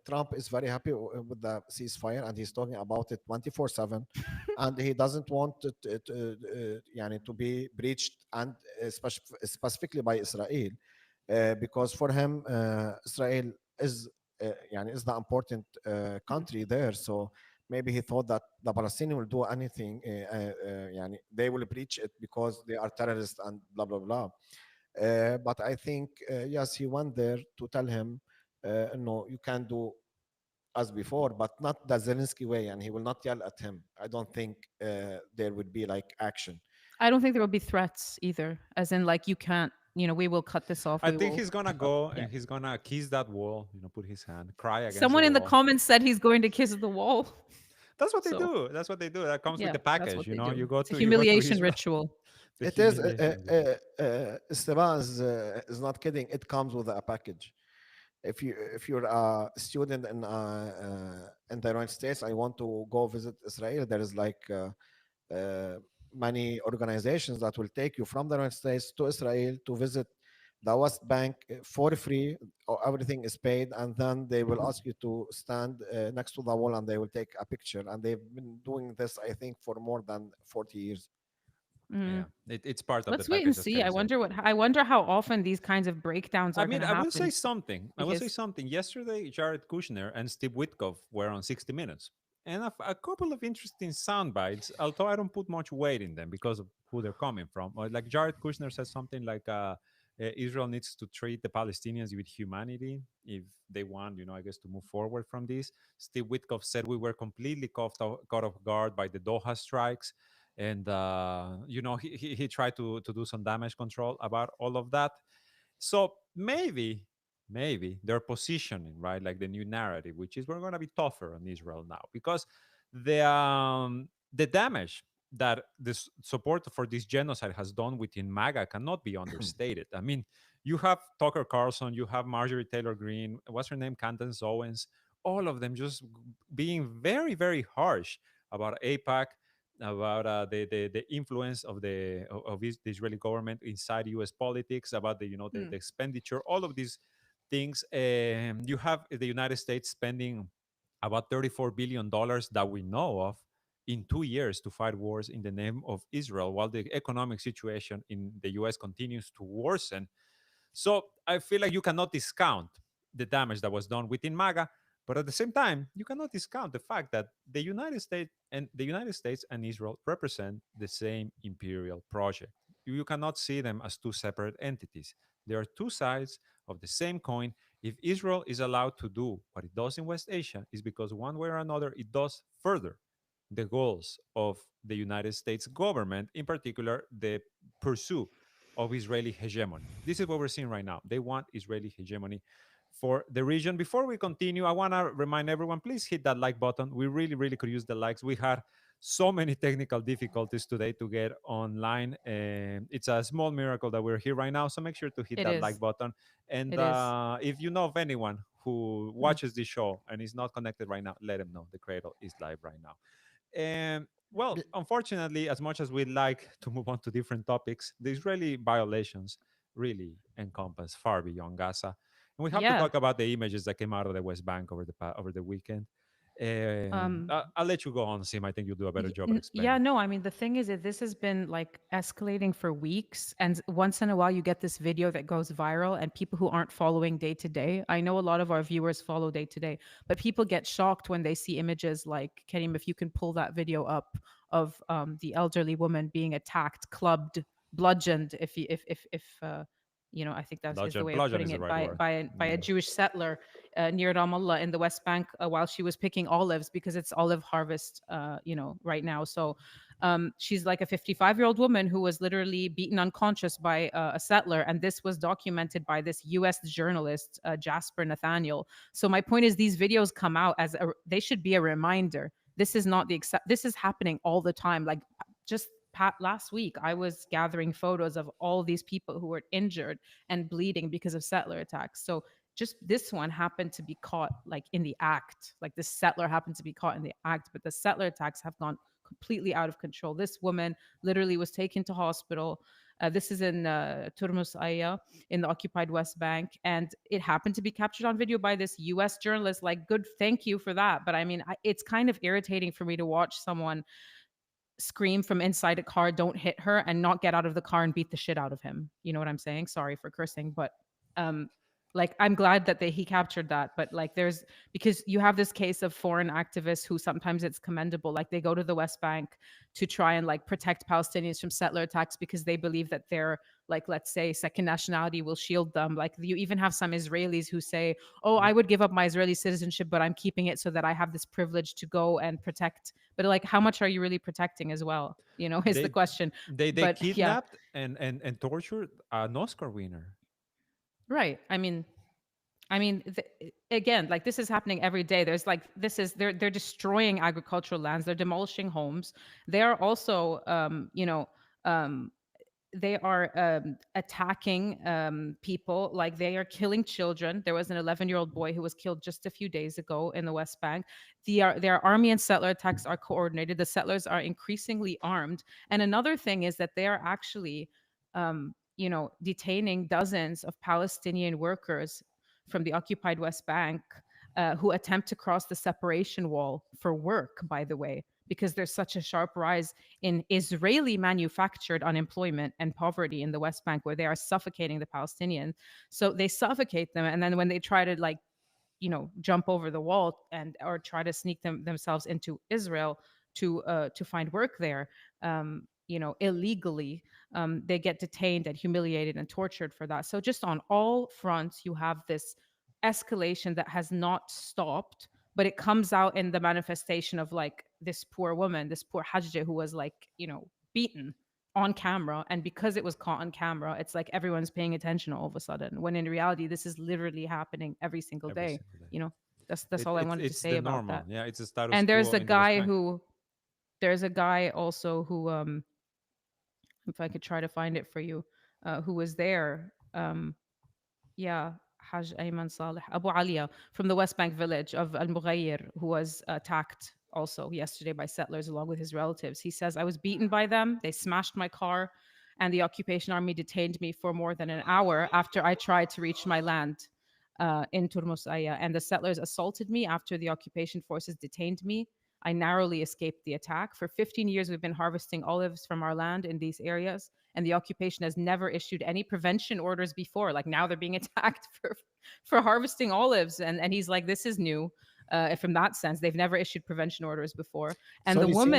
Trump is very happy with the ceasefire and he's talking about it 24/7. And he doesn't want يعني to be breached, and specifically by Israel, because for him, Israel is is the important country there. So maybe he thought that the Palestinians will do anything, they will breach it because they are terrorists and blah blah blah. But I think yes, he went there to tell him, no, you can do as before, but not the Zelensky way, and he will not yell at him. I don't think there would be like action. I don't think there will be threats either, as in like, you can't, we will cut this off, I we think will. he's gonna go Yeah. and he's gonna kiss that wall, put his hand, cry against the Someone in the wall. comments said he's going to kiss the wall. That's what they So do. That's what they do. That comes with yeah, the that's package. what they do. It's a You go to humiliation Israel. ritual. The It is. humiliation. Esteban is not kidding. It comes with a package. If you're a student in the United States, I want to go visit Israel. There is like uh, many organizations that will take you from the United States to Israel to visit the West Bank for free. Or everything is paid, and then they will ask you to stand next to the wall, and they will take a picture. And they've been doing this, I think, for more than 40 years. Yeah, Mm. it's part of the Let's wait and package, as see. Kelly said. I wonder how often these kinds of breakdowns I are going mean, to I will say happen something. I will say because something. Yesterday, Jared Kushner and Steve Witkoff were on 60 Minutes, and a couple of interesting sound bites. Although I don't put much weight in them because of who they're coming from. Like Jared Kushner says something like, "Israel needs to treat the Palestinians with humanity if they want, I guess, to move forward from this." Steve Witkoff said we were completely caught off guard by the Doha strikes, and he tried to do some damage control about all of that. So maybe their positioning, right, like the new narrative, which is we're going to be tougher on Israel now because the damage that this support for this genocide has done within MAGA cannot be understated. I mean, you have Tucker Carlson, you have Marjorie Taylor Greene, what's her name, Candace Owens, all of them just being very, very harsh about APAC, about the influence the Israeli government inside U.S. politics, about the Hmm. expenditure, all of these things. You have the United States spending about $34 billion that we know of in 2 years to fight wars in the name of Israel, while the economic situation in the U.S. continues to worsen. So I feel like you cannot discount the damage that was done within MAGA, but at the same time, you cannot discount the fact that the United States and Israel represent the same imperial project. You cannot see them as two separate entities. They are two sides of the same coin. If Israel is allowed to do what it does in West Asia, is because one way or another it does further the goals of the United States government, in particular the pursuit of Israeli hegemony. This is what we're seeing right now. They want Israeli hegemony for the region. Before we continue, I want to remind everyone, please hit that like button. We really, really could use the likes. We had so many technical difficulties today to get online. And it's a small miracle that we're here right now. So make sure to hit it that like is. button. And It is. if you know of anyone who Mm. watches this show and is not connected right now, let them know the cradle is live right now. And well, Y- unfortunately, as much as we'd like to move on to different topics, the Israeli violations really encompass far beyond Gaza. And we have to Yeah. talk about the images that came out of the West Bank over the weekend. Um, I'll let you go on, Sim. I think you'll do a better job at Yeah, explaining. no, I mean, the thing is that this has been like escalating for weeks. And once in a while, you get this video that goes viral, and people who aren't following day to day, I know a lot of our viewers follow day to day, but people get shocked when they see images like, Karim, if you can pull that video up of the elderly woman being attacked, clubbed, bludgeoned, I think that is the way of Bludgeon putting is the it right word. by a Jewish settler near Ramallah in the West Bank while she was picking olives because it's olive harvest, right now. So she's like a 55-year-old woman who was literally beaten unconscious by a settler. And this was documented by this US journalist, Jasper Nathaniel. So my point is these videos come out they should be a reminder. This is not this is happening all the time. Like just last week, I was gathering photos of all these people who were injured and bleeding because of settler attacks. So just this one happened to be caught like in the act. Like this settler happened to be caught in the act, but the settler attacks have gone completely out of control. This woman literally was taken to hospital. This is in Turmus Aya in the occupied West Bank, and it happened to be captured on video by this U.S. journalist. Like, good, thank you for that. But I mean, it's kind of irritating for me to watch someone scream from inside a car, "Don't hit her," and not get out of the car and beat the shit out of him. You know what I'm saying? Sorry for cursing, but um like I'm glad that he captured that. But like there's, because you have this case of foreign activists who sometimes it's commendable, like they go to the West Bank to try and like protect Palestinians from settler attacks because they believe that their, like, let's say, second nationality will shield them. Like you even have some Israelis who say, "Oh, I Yep. would give up my Israeli citizenship, but I'm keeping it so that I have this privilege to go and protect." But like, how much are you really protecting as well? Is the They question. they But yeah, kidnapped and tortured an Oscar winner. right. Again, like this is happening every day. There's like they're destroying agricultural lands. They're demolishing homes. They are also, um, they are attacking people. Like they are killing children. There was an 11-year-old boy who was killed just a few days ago in the West Bank. Their army and settler attacks are coordinated. The settlers are increasingly armed. And another thing is that they are actually, detaining dozens of Palestinian workers from the occupied West Bank who attempt to cross the separation wall for work, by the way, because there's such a sharp rise in Israeli manufactured unemployment and poverty in the West Bank, where they are suffocating the Palestinians. So they suffocate them. And then when they try to, like, jump over the wall and or try to sneak themselves into Israel to find work there, illegally, they get detained and humiliated and tortured for that. So just on all fronts, you have this escalation that has not stopped, but it comes out in the manifestation of like this poor woman, this poor Hajj, who was like, beaten on camera. And because it was caught on camera, it's like everyone's paying attention all of a sudden, when in reality this is literally happeing every single Every day. single day. you know that's all I wanted to It's say the about normal. that. Yeah, it's a status And quo in the West Bank. there's a guy also who, if I could try to find it for you, who was there. Yeah, Haj Ayman Saleh Abu Alia from the West Bank village of Al Mughayir, who was attacked also yesterday by settlers along with his relatives. He says, "I was beaten by them. They smashed my car, and the occupation army detained me for more than an hour after I tried to reach my land in Turmus Aya. And the settlers assaulted me after the occupation forces detained me. I narrowly escaped the attack. For 15 years, we've been harvesting olives from our land in these areas, and the occupation has never issued any prevention orders before. Like now they're being attacked for harvesting olives." And he's like, "This is new." From that sense, they've never issued prevention orders before. And Sorry, Sim.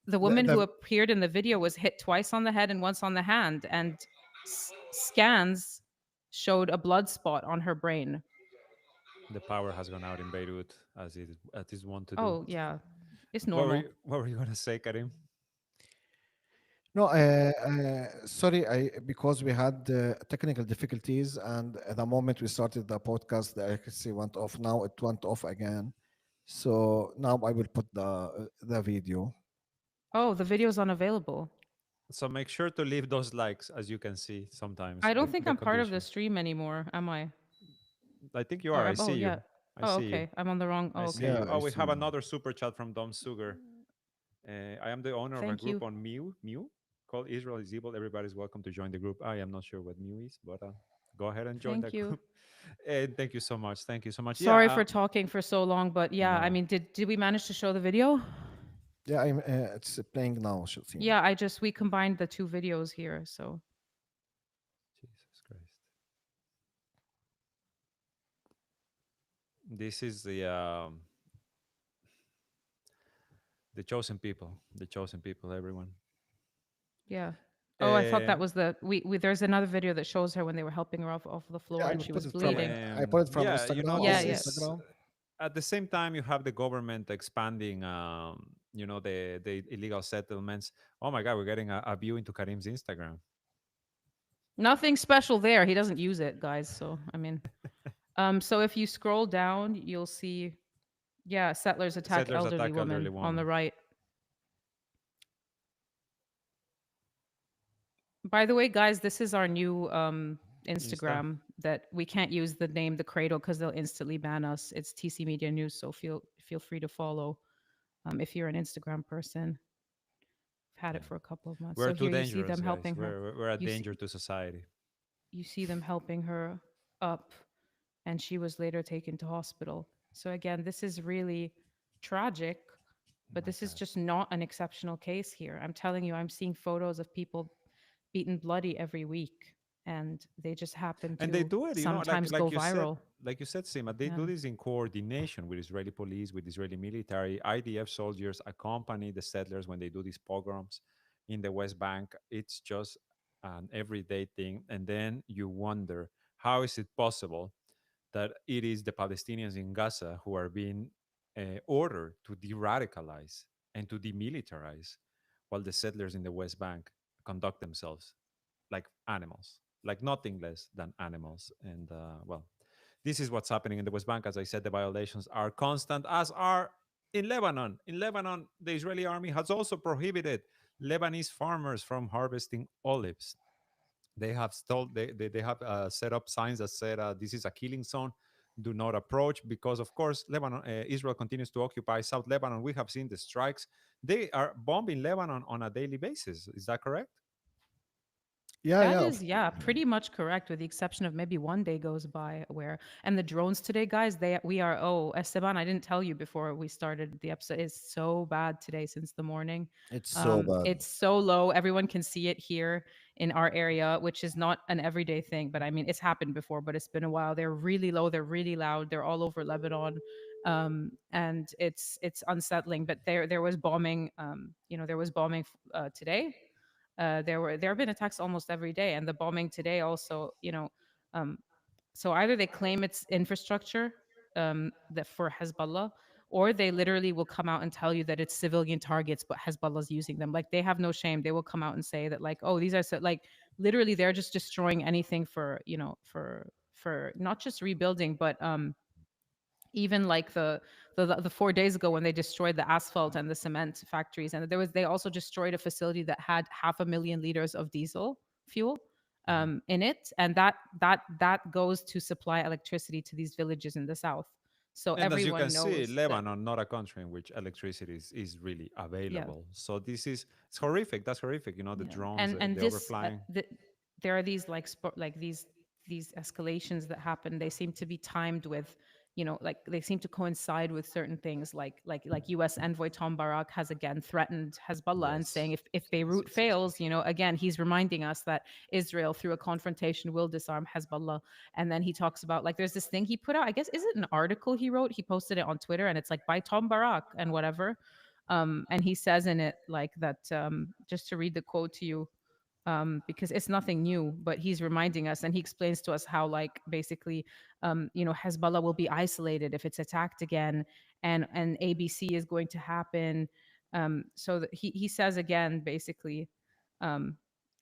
the The, woman who the appeared in the video was hit twice on the head and once on the hand, and scans showed a blood spot on her brain. The power has gone out in Beirut as is wont to do. Oh yeah, it's normal. What were you gonna say, Karim? no, sorry, because we had technical difficulties, and at the moment we started the podcast, the electricity went off. Now it went off again. So now I will put the video. Oh, the video's unavailable. So make sure to leave those likes, as you can see. Sometimes I don't think the I'm part of the condition. stream anymore, am I? I think you are. Or I see oh you. yeah. I Oh, see you. okay. I'm on the wrong. I Oh, see okay. Yeah, you. Oh, I we see have you. another super chat from Dom Sugar. I am the owner of a Thank group you. on Mew called Israel is Evil. Everybody's welcome to join the group. I am not sure what Mew is, but Go ahead and join Thank that you. group. And thank you so much. Thank you so much. Yeah. Sorry for talking for so long, but yeah, I No. mean, did we manage to show the video? Yeah, it's playing now, Shasim. Yeah, I just we combined the two videos here, so Jesus Christ. This is the chosen people. The chosen people. Everyone. yeah. Oh, I thought that Um, was the we there's another video that shows her when they were helping her off the Yeah, floor and she was I bleeding. put it from yeah, you know, Instagram Yeah, this on yeah. is Instagram. at the same time you have the government expanding, you know, the illegal settlements. Oh my God, we're getting a view into Karim's Instagram. Nothing special there. He doesn't use it, guys. So, I mean, so if you scroll down, you'll see yeah, settlers attack Settlers elderly attack woman elderly on the woman. right. By the way, guys, this is our new Insta. Instagram that we can't use the name The Cradle because they'll instantly ban us. It's TC Media News, so feel free to follow if you're an Instagram person. I've had Yeah, it for a couple of months. we're So too here you see dangerous, them guys. helping her. We're a You danger see to society. you see them helping her up, and she was later taken to hospital. So again, this is really tragic, Oh but my this is God. just not an exceptional case here. I'm telling you, I'm seeing photos of people beaten bloody every week, and they just happen And they to do it, you know, sometimes go viral. like you said, Sima, they Yeah. do this in coordination with Israeli police, with Israeli military. IDF soldiers accompany the settlers when they do these pogroms in the West Bank. It's just an everyday thing. And then you wonder, how is it possible that it is the Palestinians in Gaza who are being ordered to de-radicalize and to demilitarize, while the settlers in the West Bank conduct themselves like animals, like nothing less than animals. And well, this is what's happening in the West Bank. As I said, the violations are constant, as are in Lebanon. In Lebanon, the Israeli army has also prohibited Lebanese farmers from harvesting olives. They have they have set up signs that said this is a killing zone. Do not approach, because of course Lebanon, Israel continues to occupy South Lebanon. We have seen the strikes. They are bombing Lebanon on a daily basis. Is that correct? Yeah, That yeah, is, yeah, pretty much correct, with the exception of maybe one day goes by where, and the drones today, guys, we are, oh, Esteban, I didn't tell you before we started the episode, is so bad today since the morning. it's so bad. It's so low. Everyone can see it here in our area, which is not an everyday thing, but I mean, it's happened before, but it's been a while. They're really low. They're really loud. They're all over Lebanon. And it's unsettling, but there was bombing, there was bombing today. There have been attacks almost every day, and the bombing today also, um, so either they claim it's infrastructure that for Hezbollah, or they literally will come out and tell you that it's civilian targets, but Hezbollah's using them. Like, they have no shame. They will come out and say that, like, oh, these are so, like, literally they're just destroying anything for for not just rebuilding, but even like the 4 days ago when they destroyed the asphalt and the cement factories, and they also destroyed a facility that had 500,000 liters of diesel fuel Mhm. in it, and that goes to supply electricity to these villages in the south, so And as you can everyone see, knows that. Lebanon, not a country in which electricity is really Yeah. available. So this is, it's horrific. That's horrific. You know, the Yeah, drones, and the this overflying. there are these like like these escalations that happen. They seem to be timed with, like they seem to coincide with certain things. Like U.S. envoy Tom Barak has again threatened Hezbollah and saying Yes. if Yes, Beirut yes, yes, fails, yes. again he's reminding us that Israel through a confrontation will disarm Hezbollah. And then he talks about, like, there's this thing he put out. I guess, is it an article he wrote? He posted it on Twitter, and it's like by Tom Barak and whatever. And he says in it like that, just to read the quote to you, because it's nothing new, but he's reminding us, and he explains to us how, like, basically, Hezbollah will be isolated if it's attacked again, and ABC is going to happen. So that he says again, basically, um,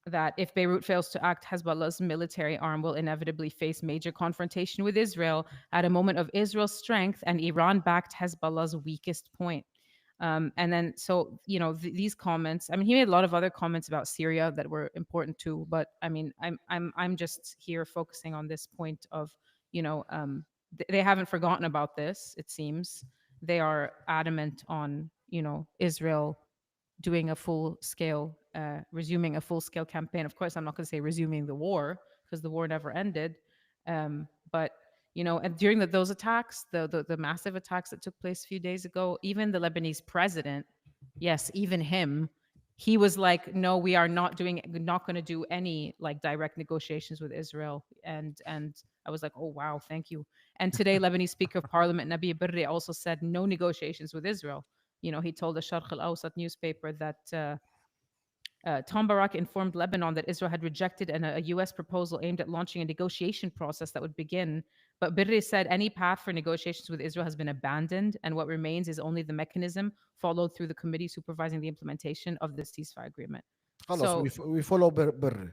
that if Beirut fails to act, Hezbollah's military arm will inevitably face major confrontation with Israel at a moment of Israel's strength and Iran-backed Hezbollah's weakest point. And then, so these comments. I mean, he made a lot of other comments about Syria that were important too. But I mean, I'm just here focusing on this point of, they haven't forgotten about this. It seems they are adamant on, Israel doing a full scale, resuming a full scale campaign. Of course, I'm not going to say resuming the war, because the war never ended. But and during those attacks, the massive attacks that took place a few days ago, even the Lebanese president, yes, even him, he was like, no, we are not going to do any like direct negotiations with Israel. And I was like, oh wow, thank you. And today, Lebanese Speaker of Parliament Nabi Berri also said no negotiations with Israel. He told the Sharq al-Awsat newspaper that Tom Barak informed Lebanon that Israel had rejected a U.S. proposal aimed at launching a negotiation process that would begin. But Birri said any path for negotiations with Israel has been abandoned, and what remains is only the mechanism followed through the committee supervising the implementation of the ceasefire agreement. خلاص So, we follow بر.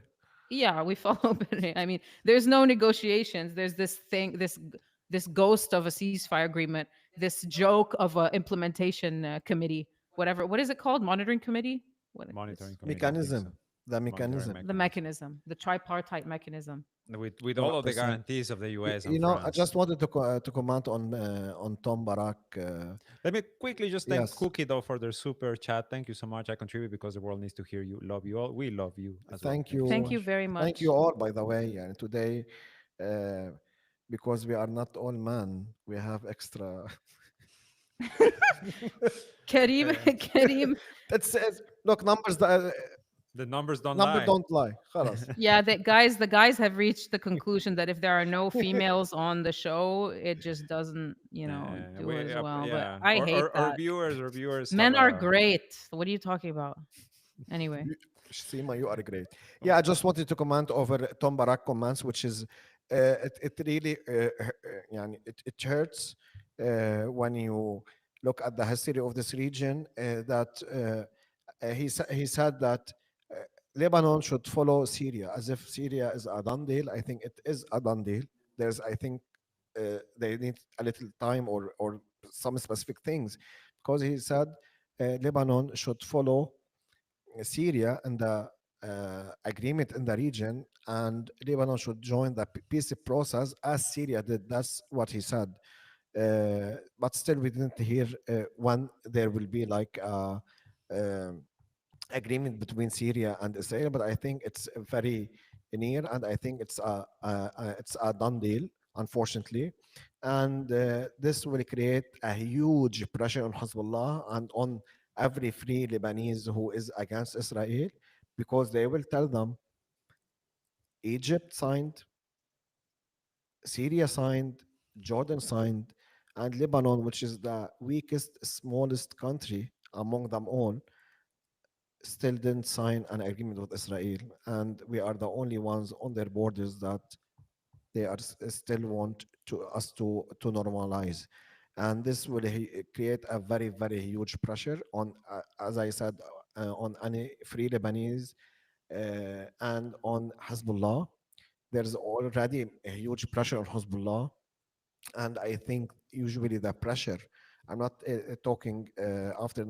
yeah, we follow Birri. I mean, there's no negotiations. There's this thing, this ghost of a ceasefire agreement, this joke of a implementation committee, whatever. What is it called? Monitoring committee? What Monitoring this? committee, I think so. Mechanism, the Monitoring mechanism. The mechanism. mechanism, the tripartite mechanism. With No, all of the listen, guarantees of the US and I France. just wanted to comment on Tom Barak. Let me quickly just thank Yes, Cookie though for their super chat. Thank you so much. I contribute because the world needs to hear you. Love you all. We love you as well. thank Thank you so Thank you, you much. very thank you much. all. By the way, and today, uh, because we are not all men, we have extra. Kareem, Uh, Kareem. That says, look, the numbers don't number lie. don't lie. خلاص. Yeah, the guys have reached the conclusion that if there are no females on the show, it just doesn't, do as well. But Yeah. I hate Our that. viewers have Men are a. great. What are you talking about? Anyway, You- Seema, you are great. Oh, Yeah, I just wanted to comment over Tom Barak comments, which is it really يعني it hurts when you look at the history of this region that he said that uh, Lebanon should follow Syria as if Syria is a done deal. I think it is a done deal. I think they need a little time or some specific things because he said Lebanon should follow Syria and the agreement in the region, and Lebanon should join the peace process as Syria did. That's what he said. But still, we didn't hear when there will be like um, agreement between Syria and Israel. But I think it's very near, and I think it's a done deal, unfortunately. And this will create a huge pressure on Hezbollah and on every free Lebanese who is against Israel, because they will tell them Egypt signed, Syria signed, Jordan signed, and Lebanon, which is the weakest, smallest country among them all, still didn't sign an agreement with Israel, and we are the only ones on their borders that they are still want to us to normalize, and this will create a very very huge pressure on, as I said, on any free Lebanese and on Hezbollah. There's already a huge pressure on Hezbollah, and I think usually the pressure. I'm not talking after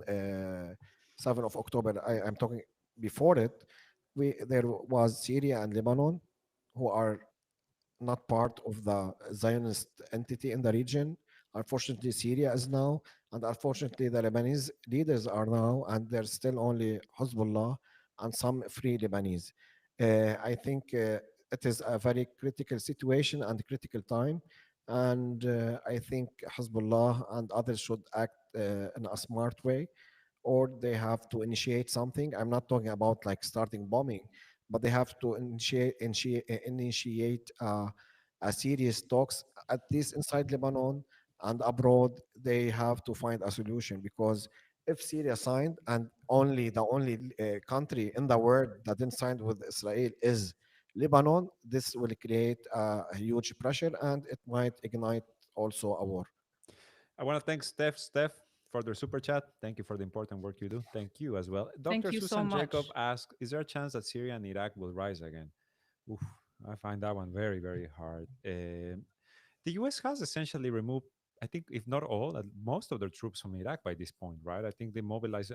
7th of October. I'm talking before it. There was Syria and Lebanon, who are not part of the Zionist entity in the region. Unfortunately, Syria is now, and unfortunately, the Lebanese leaders are now, and there's still only Hezbollah and some free Lebanese. I think it is a very critical situation and critical time, and I think Hezbollah and others should act in a smart way, or they have to initiate something. I'm not talking about like starting bombing, but they have to initiate a serious talks, at least inside Lebanon and abroad. They have to find a solution, because if Syria signed and the only country in the world that didn't sign with Israel is Lebanon, this will create a huge pressure, and it might ignite also a war. I want to thank Steph for their super chat. Thank you for the important work you do. Thank you as well. thank Dr. you so Susan Jacob much. asked, is there a chance that Syria and Iraq will rise again? Oof, I find that one very, very hard. The US has essentially removed, I think, if not all, most of their troops from Iraq by this point, right? I think they mobilized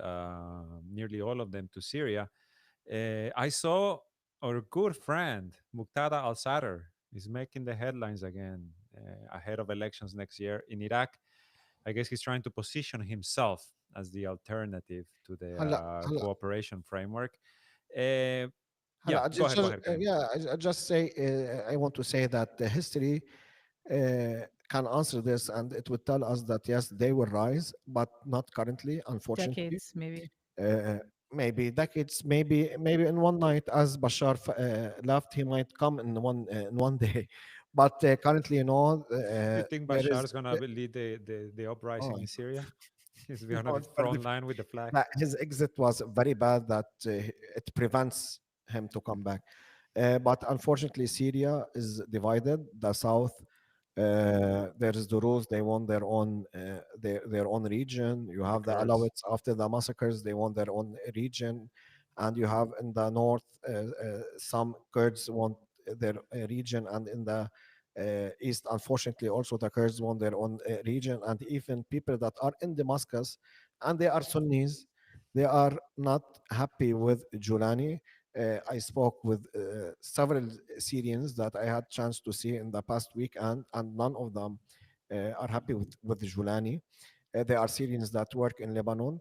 nearly all of them to Syria. I saw our good friend Muqtada al Sadr is making the headlines again ahead of elections next year in Iraq. I guess he's trying to position himself as the alternative to the هلا هلا cooperation framework. Uh, Yeah, I go ahead, go just ahead, Karim. yeah, I just say I want to say that the history can answer this, and it would tell us that yes, they will rise, but not currently, unfortunately. Decades, maybe. Uh, maybe decades, maybe in one night, as Bashar left, he might come in one day. But currently, You think there Bashar is is gonna lead the uprising oh, in Syria? He's gonna no, be it's very front line with the flag. that his exit was very bad that it prevents him to come back. But unfortunately, Syria is divided. The south, there is the Druze. They want their own their own region. You The have the Kurds. Alawites after the massacres. They want their own region, and you have in the north some Kurds want their region, and in the east, unfortunately, also the Kurds want their own region, and even people that are in Damascus and they are Sunnis. They are not happy with Julani. I spoke with several Syrians that I had chance to see in the past week, and none of them are happy with Julani. There are Syrians that work in Lebanon.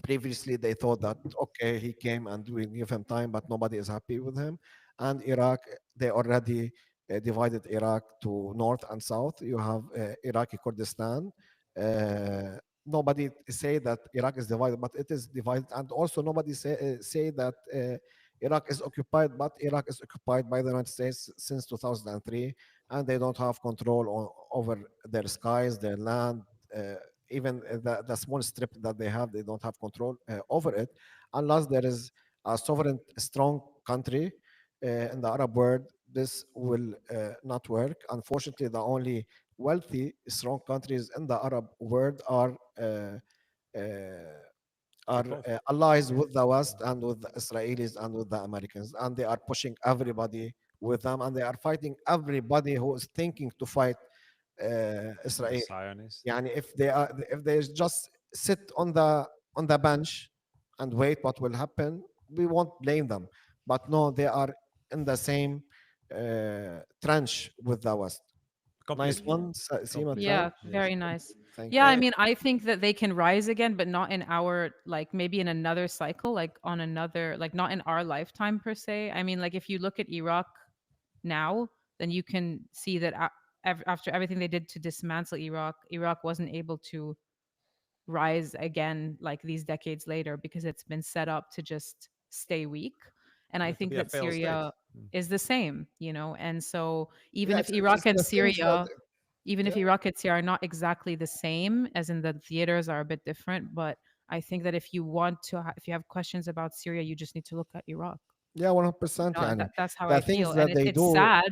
Previously, they thought that okay, he came and we give him time, but nobody is happy with him. And Iraq, they already divided Iraq to north and south. You have Iraqi Kurdistan. Nobody say that Iraq is divided, but it is divided. And also, nobody say that Iraq is occupied, but Iraq is occupied by the United States since 2003, and they don't have control over their skies, their land. Even the small strip that they have, they don't have control over it unless there is a sovereign, strong country in the Arab world. This will not work. Unfortunately, the only wealthy, strong countries in the Arab world uh, They're are both. allies with the West and with the Israelis and with the Americans, and they are pushing everybody with them, and they are fighting everybody who is thinking to fight The Israel. Zionist. Yani if they just sit on the bench and wait what will happen, we won't blame them. But no, they are in the same trench with the West. Nice Completely. one, Sima. Completely. Yeah, Yes. very nice. Thank Yeah, you. I mean, I think that they can rise again, but not in our, like, maybe in another cycle, like on another, like not in our lifetime per se. I mean, like if you look at Iraq now, then you can see that after everything they did to dismantle Iraq, Iraq wasn't able to rise again like these decades later because it's been set up to just stay weak. And I Yeah, to think be a that failed state. Syria Mm. is the same, you know. And so Yeah, it's the things that Even yeah, if Iraq and Syria are not exactly the same, as in the theaters are a bit different, but I think that if you want to, if you have questions about Syria, you just need to look at Iraq. yeah, 100%. No, Yani, that's how the I things feel, and that they it's do. sad.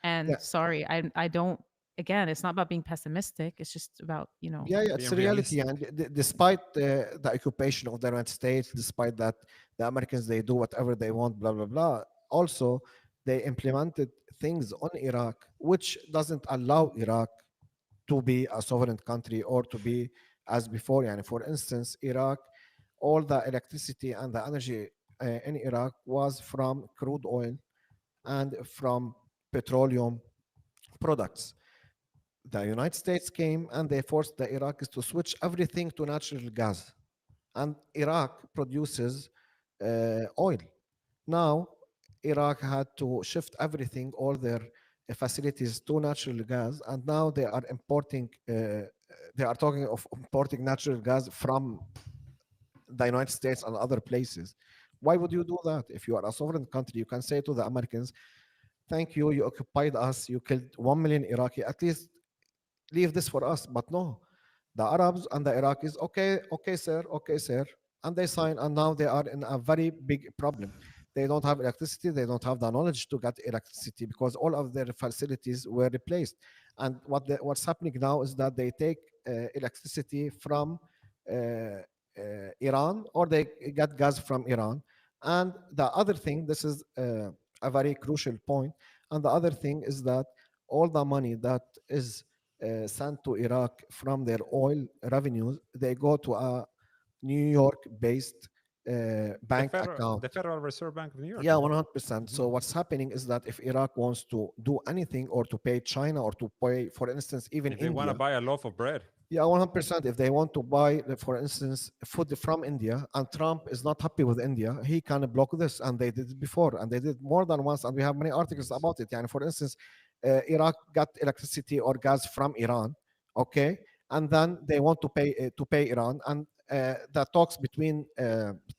And Yeah, sorry, I don't. Again, it's not about being pessimistic. It's just about yeah, it's Being a reality. realistic. And despite the occupation of the United States, despite that the Americans they do whatever they want, blah blah blah. Also, they implemented things on Iraq which doesn't allow Iraq to be a sovereign country or to be as before. Yani, for instance, Iraq, all the electricity and the energy in Iraq was from crude oil and from petroleum products. The United States came and they forced the Iraqis to switch everything to natural gas. And Iraq produces oil. Now, Iraq had to shift everything, all their facilities to natural gas, and now they are importing. They are talking of importing natural gas from the United States and other places. Why would you do that? If you are a sovereign country, you can say to the Americans, "Thank you, you occupied us, you killed 1 million Iraqi. At least leave this for us." But no, the Arabs and the Iraqis, okay, okay, sir, and they sign, and now they are in a very big problem. They don't have electricity, they don't have the knowledge to get electricity because all of their facilities were replaced. And what's happening now is that they take electricity from Iran, or they get gas from Iran. And the other thing, this is a very crucial point, and the other thing is that all the money that is sent to Iraq from their oil revenues, they go to a New York-based bank account. The Federal Reserve Bank of New York. Yeah, Yeah. 100%. Mhm. So what's happening is that if Iraq wants to do anything or to pay China or to pay, for instance, even If they want to India, buy a loaf of bread. Yeah, 100%. If they want to buy, for instance, food from India, and Trump is not happy with India, he can block this. And they did it before, and they did more than once. And we have many articles Yes. about it. And for instance, Iraq got electricity or gas from Iran, okay, and then they want to pay Iran, and the talks between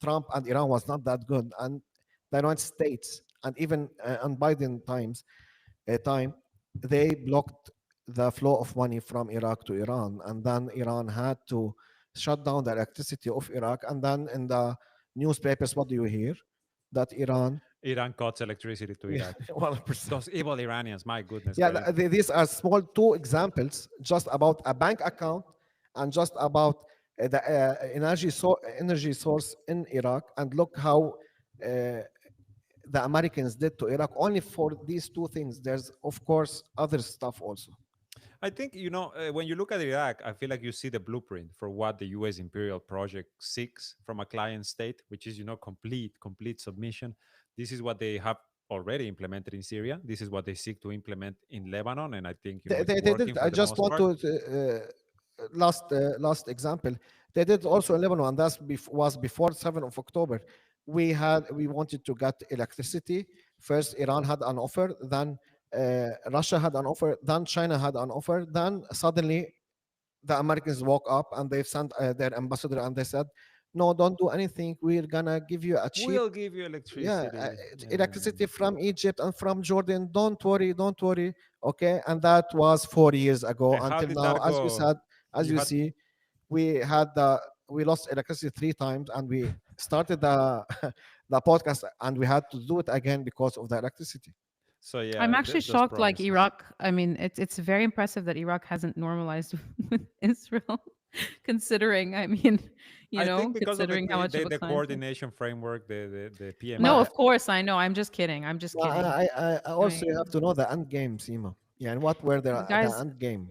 Trump and Iran was not that good, and the United States and even on Biden time, they blocked the flow of money from Iraq to Iran, and then Iran had to shut down the electricity of Iraq. And then in the newspapers, what do you hear? That Iran, Iran cuts electricity to yeah, Iraq. 100%. Those evil Iranians, my goodness Yeah, gracious. these are small two examples just about a bank account and just about the energy source in Iraq. And look how the Americans did to Iraq only for these two things. There's, of course, other stuff also. I think, when you look at Iraq, I feel like you see the blueprint for what the U.S. imperial project seeks from a client state, which is, complete submission. This is what they have already implemented in Syria. This is what they seek to implement in Lebanon, and I think, it's They did. working for I the just most want part. to last example. They did also in Lebanon, and was before 7th of October. We wanted to get electricity. First, Iran had an offer. Then Russia had an offer. Then China had an offer. Then suddenly the Americans woke up and they sent their ambassador and they said, "No, don't do anything. We're gonna give you a cheap, We'll give you yeah, electricity. Yeah. electricity from Egypt and from Jordan. Don't worry, don't worry." Okay, and that was 4 years ago. And how Until did now, that as you go? said, as You you had see, we lost electricity three times, and we started the the podcast, and we had to do it again because of the electricity. so I'm yeah, actually those shocked. Like promises. Iraq, I mean, it's very impressive that Iraq hasn't normalized with Israel, considering. I mean, I think because of considering how much of a the client. coordination framework, the No, Ma, PMF. of course I know. I'm just kidding. I'm just kidding. I I also mean, have to know the end game, Sima. Yeah, and what were the guys, end game?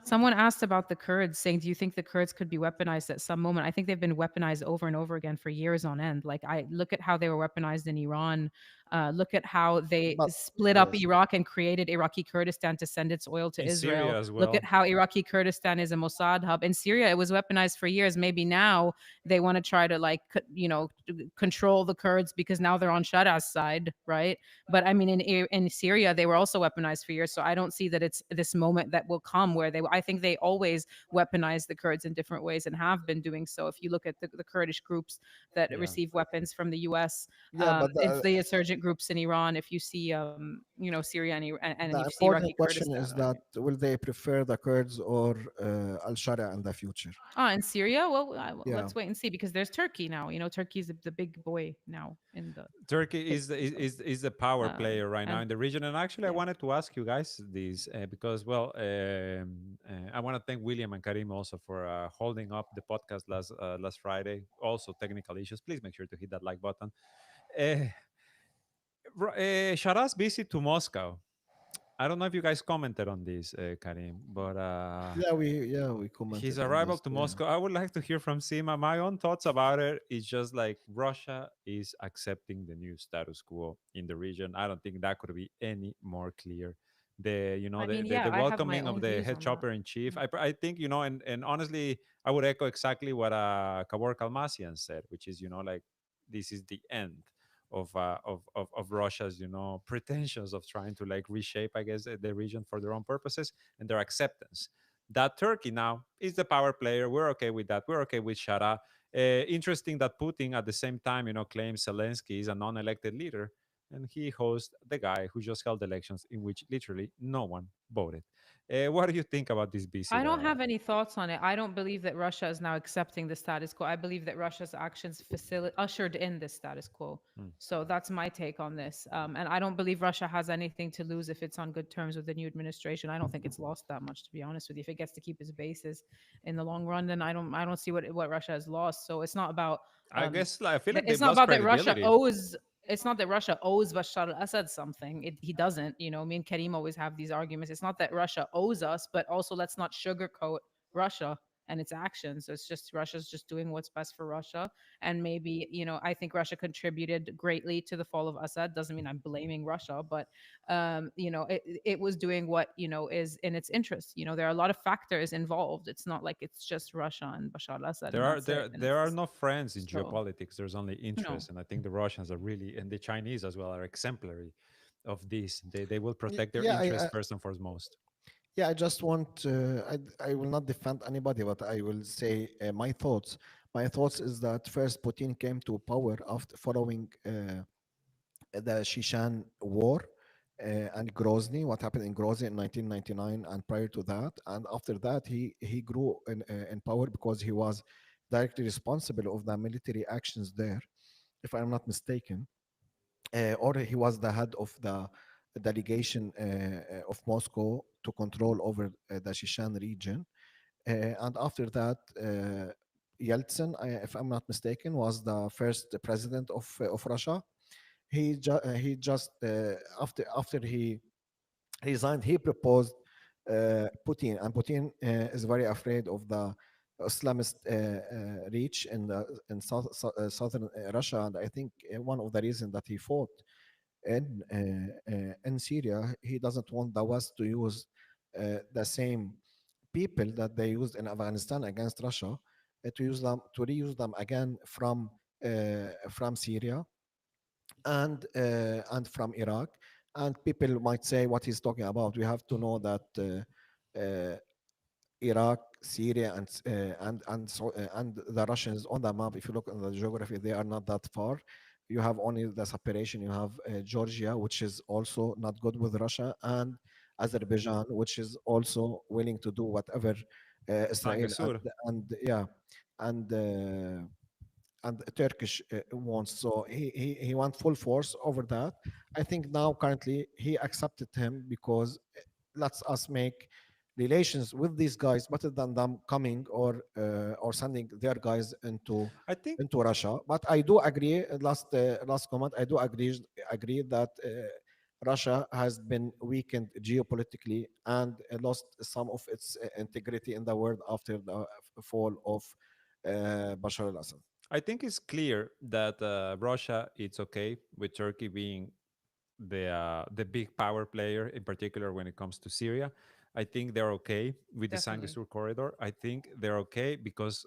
someone asked about the Kurds, saying, "Do you think the Kurds could be weaponized at some moment?" I think they've been weaponized over and over again for years on end. Like, I look at how they were weaponized in Iran. Look at how they But split up yes, Iraq and created Iraqi Kurdistan to send its oil to In Israel. Syria as Look at well. how Iraqi Kurdistan is a Mossad hub. In Syria, it was weaponized for years. Maybe now they want to try to, like, control the Kurds because now they're on Shadda's side, right? But I mean, in Syria, they were also weaponized for years. So I don't see that it's this moment that will come where they. I think they always weaponize the Kurds in different ways and have been doing so. If you look at the Kurdish groups that Yeah. receive weapons from the U.S., yeah, but it's the insurgent groups in Iran. If you see, Syria and if the you see Iraqi important question Kurdistan, is I that mean, will they prefer the Kurds or Al Sharia in the future? in Syria, well, Yeah, let's wait and see because there's Turkey now. Turkey's the big boy now in the Turkey picture. So, is the power um, player right now and in the region. And actually, I yeah. wanted to ask you guys this because, well, I want to thank William and Karim also for holding up the podcast last Friday. Also, technical issues. Please make sure to hit that like button. Uh, Shara's visit to Moscow. I don't know if you guys commented on this, Karim, but yeah, we his commented on arrival this. to Yeah, Moscow, I would like to hear from Sima. My own thoughts about it is just like Russia is accepting the new status quo in the region. I don't think that could be any more clear. The you know I mean, the yeah, I have my welcoming of own the views head on that. chopper in chief. Mhm. I think and honestly, I would echo exactly what Kabor Kalmasian said, which is like this is the end of Russia's pretensions of trying to like reshape, I guess, the region for their own purposes and their acceptance that Turkey now is the power player. We're okay with that. We're okay with Shara. Interesting that Putin at the same time, claims Zelensky is a non-elected leader, and he hosts the guy who just held elections in which literally no one voted. What do you think about this I visit? don't have any thoughts on it. I don't believe that Russia is now accepting the status quo. I believe that Russia's actions ushered in this status quo. Hmm. So that's my take on this. And I don't believe Russia has anything to lose if it's on good terms with the new administration. I don't think it's lost that much, to be honest with you. If it gets to keep its bases in the long run, then I don't see what Russia has lost. So it's not about I um, guess like, I feel like it's they've not lost about that Russia credibility. owes. It's not that Russia owes Bashar al-Assad something. He doesn't. Me and Karim always have these arguments. It's not that Russia owes us, but also let's not sugarcoat Russia. and its actions. It's just Russia's just doing what's best for Russia. And maybe, I think Russia contributed greatly to the fall of Assad. Doesn't mean I'm blaming Russia, but it was doing what is in its interest. There are a lot of factors involved. It's not like it's just Russia and Bashar al-Assad There and are that's it. there And there are it's no friends in so geopolitics. There's only no. interest, and I think the Russians are really, and the Chinese as well, are exemplary of this. They will protect their Yeah, interests first and foremost. yeah. I just want. I will not defend anybody, but I will say my thoughts. My thoughts is that first Putin came to power after following the Shishan War and Grozny, what happened in Grozny in 1999, and prior to that, and after that, he grew in power because he was directly responsible of the military actions there, if I'm not mistaken, or he was the head of the delegation of Moscow to control over the Shishan region, and after that. Yeltsin, if I'm not mistaken, was the first president of Russia. He just after he resigned, he proposed Putin, and Putin is very afraid of the Islamist reach in southern Russia, and I think one of the reasons that he fought in Syria, he doesn't want the West to use the same people that they used in Afghanistan against Russia, to reuse them again from Syria and from Iraq. And people might say what he's talking about. We have to know that Iraq, Syria, and the Russians on the map. If you look on the geography, they are not that far. You have only the separation. You have Georgia, which is also not good with Russia, and Azerbaijan, which is also willing to do whatever Israel Sangesur. and yeah, and Turkish wants. So he wants full force over that. I think now currently he accepted him because lets us make relations with these guys better than them coming or sending their guys I think into Russia. But I do agree. Last comment. I do agree that. Russia has been weakened geopolitically and lost some of its integrity in the world after the fall of Bashar al-Assad. I think it's clear that Russia it's okay with Turkey being the big power player, in particular when it comes to Syria. I think they're okay with the Definitely. Sangasur corridor. I think they're okay because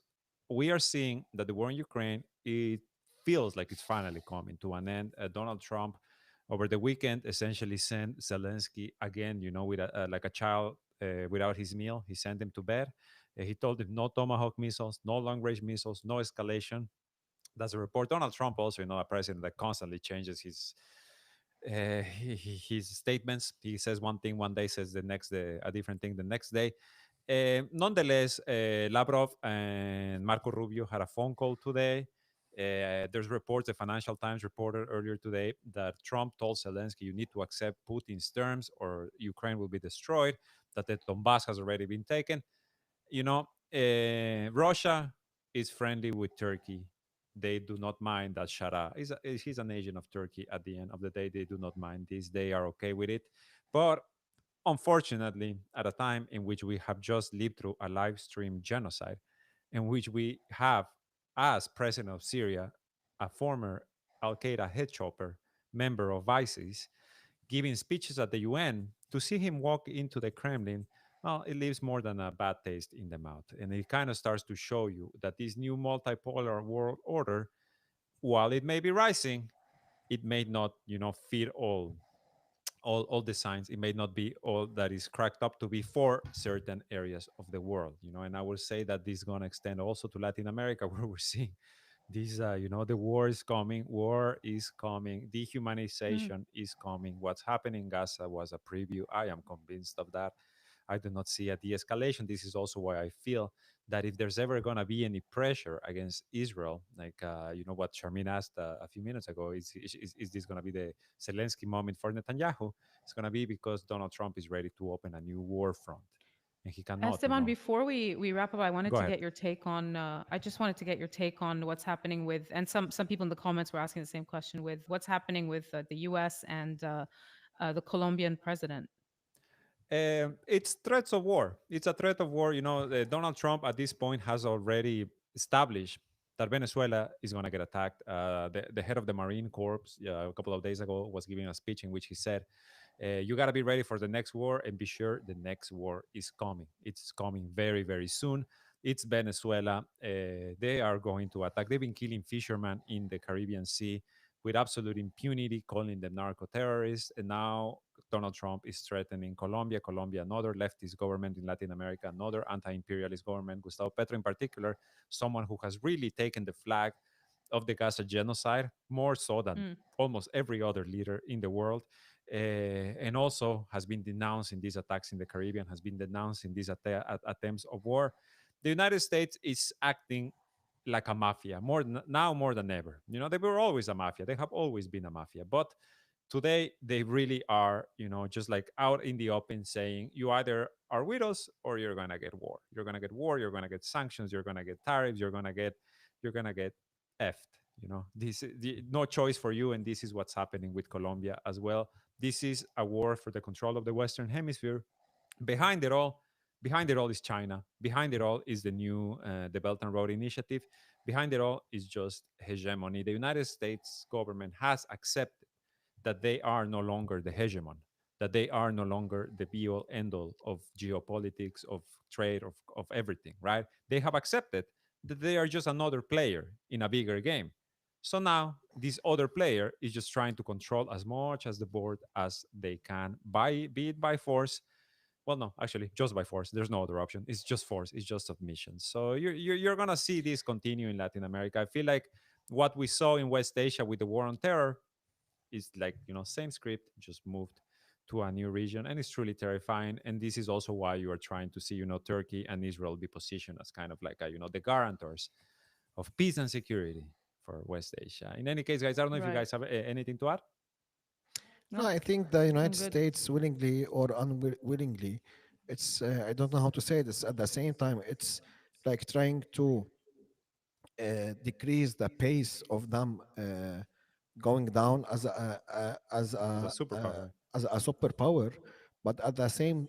we are seeing that the war in Ukraine it feels like it's finally coming to an end. Donald Trump over the weekend essentially sent Zelensky again, with like a child without his meal. He sent him to bed. He told him no Tomahawk missiles, no long range missiles, no escalation. That's a report. Donald Trump also, a president that constantly changes his statements. He says one thing one day, says the next day a different thing the next day. Nonetheless, Lavrov and Marco Rubio had a phone call today. There's reports, the Financial Times reported earlier today that Trump told Zelensky, you need to accept Putin's terms or Ukraine will be destroyed, that the Donbass has already been taken. Russia is friendly with Turkey. They do not mind that Shara he's an agent of Turkey. At the end of the day, they do not mind this. They are okay with it. But unfortunately, at a time in which we have just lived through a live stream genocide, in which we have, as president of Syria, a former Al Qaeda head chopper, member of ISIS, giving speeches at the UN, to see him walk into the Kremlin, well, it leaves more than a bad taste in the mouth. And it kind of starts to show you that this new multipolar world order, while it may be rising, it may not, fit all the signs. It may not be all that is cracked up to be for certain areas of the world, and I will say that this is going to extend also to Latin America, where we're seeing this, the war is coming, Mm. dehumanization is coming. What's happening in Gaza was a preview. I am convinced of that. I do not see a de-escalation. This is also why I feel that if there's ever going to be any pressure against Israel, like what Charmin asked a few minutes ago, is this going to be the Zelensky moment for Netanyahu? It's going to be because Donald Trump is ready to open a new war front, and he cannot. Esteban, before we wrap up, I wanted Go to ahead. get your take on. I just wanted to get your take on what's happening with, and some people in the comments were asking the same question with what's happening with the U.S. and the Colombian president. It's threats of war. It's a threat of war. Donald Trump at this point has already established that Venezuela is going to get attacked. The head of the Marine Corps a couple of days ago was giving a speech in which he said, you got to be ready for the next war and be sure the next war is coming. It's coming very, very soon. It's Venezuela. They are going to attack. They've been killing fishermen in the Caribbean Sea with absolute impunity, calling them narco terrorists. And now Donald Trump is threatening Colombia. Colombia, another leftist government in Latin America, another anti imperialist government, Gustavo Petro in particular, someone who has really taken the flag of the Gaza genocide, more so than Mm. almost every other leader in the world. And also has been denouncing these attacks in the Caribbean, has been denouncing these attempts of war. The United States is acting like a mafia now more than ever. They were always a mafia. They have always been a mafia, but today they really are, just like out in the open saying, you either are with us or you're gonna get war. You're gonna get war. You're gonna get sanctions. You're gonna get tariffs. You're gonna get effed. This no choice for you, and this is what's happening with Colombia as well. This is a war for the control of the Western Hemisphere. Behind it all, behind it all is China. Behind it all is the Belt and Road Initiative. Behind it all is just hegemony. The United States government has accepted that they are no longer the hegemon, that they are no longer the be all end all of geopolitics, of trade, of everything, right? They have accepted that they are just another player in a bigger game. So now this other player is just trying to control as much as the board as they can, be it by force. Well, no, actually, just by force. There's no other option. It's just force. It's just submission. So you're gonna see this continue in Latin America. I feel like what we saw in West Asia with the war on terror is like, same script, just moved to a new region, and it's truly terrifying. And this is also why you are trying to see, Turkey and Israel be positioned as kind of like the guarantors of peace and security for West Asia. In any case, guys, I don't know if you Right. guys have anything to add. No, No, I think the I'm United good. States willingly or unwillingly, it's I don't know how to say this. At the same time, it's like trying to decrease the pace of them going down As a superpower. as a superpower, but at the same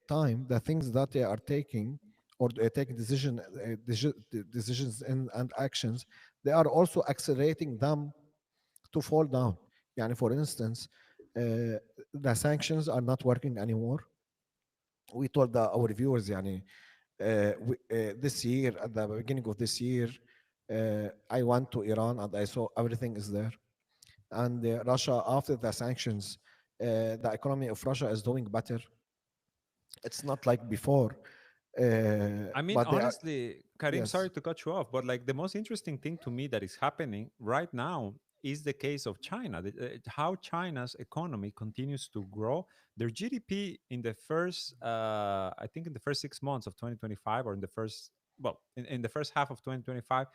time, the things that they are taking or taking decisions and actions, they are also accelerating them to fall down. Yani for instance, the sanctions are not working anymore. We told our viewers, yani, this year, at the beginning of this year, I went to Iran and I saw everything is there. And Russia, after the sanctions, the economy of Russia is doing better. It's not like before, I mean, but they are, honestly, Karim, yes. sorry to cut you off, but like the most interesting thing to me that is happening right now is the case of China. How China's economy continues to grow. Their GDP in the first, I think, in the first 6 months of 2025, or in the first, well, in the first half of 2025,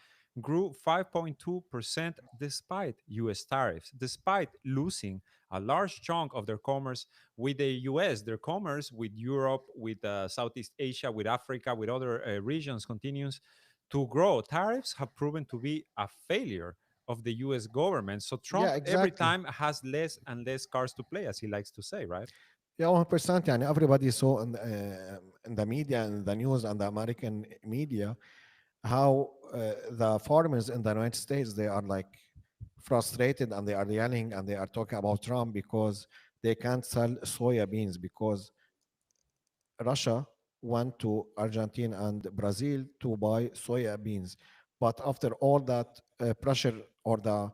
grew 5.2% despite US tariffs, despite losing a large chunk of their commerce with the US. Their commerce with Europe, with Southeast Asia, with Africa, with other regions continues to grow. Tariffs have proven to be a failure of the US government. So Yeah, Trump every exactly. time has less and less cards to play, as he likes to say, right? Yeah, 100%. يعني everybody saw in the media and the news and the American media how the farmers in the United States, they are like frustrated and they are yelling and they are talking about Trump because they can't sell soya beans because Russia went to Argentina and Brazil to buy soya beans. But after all that pressure or the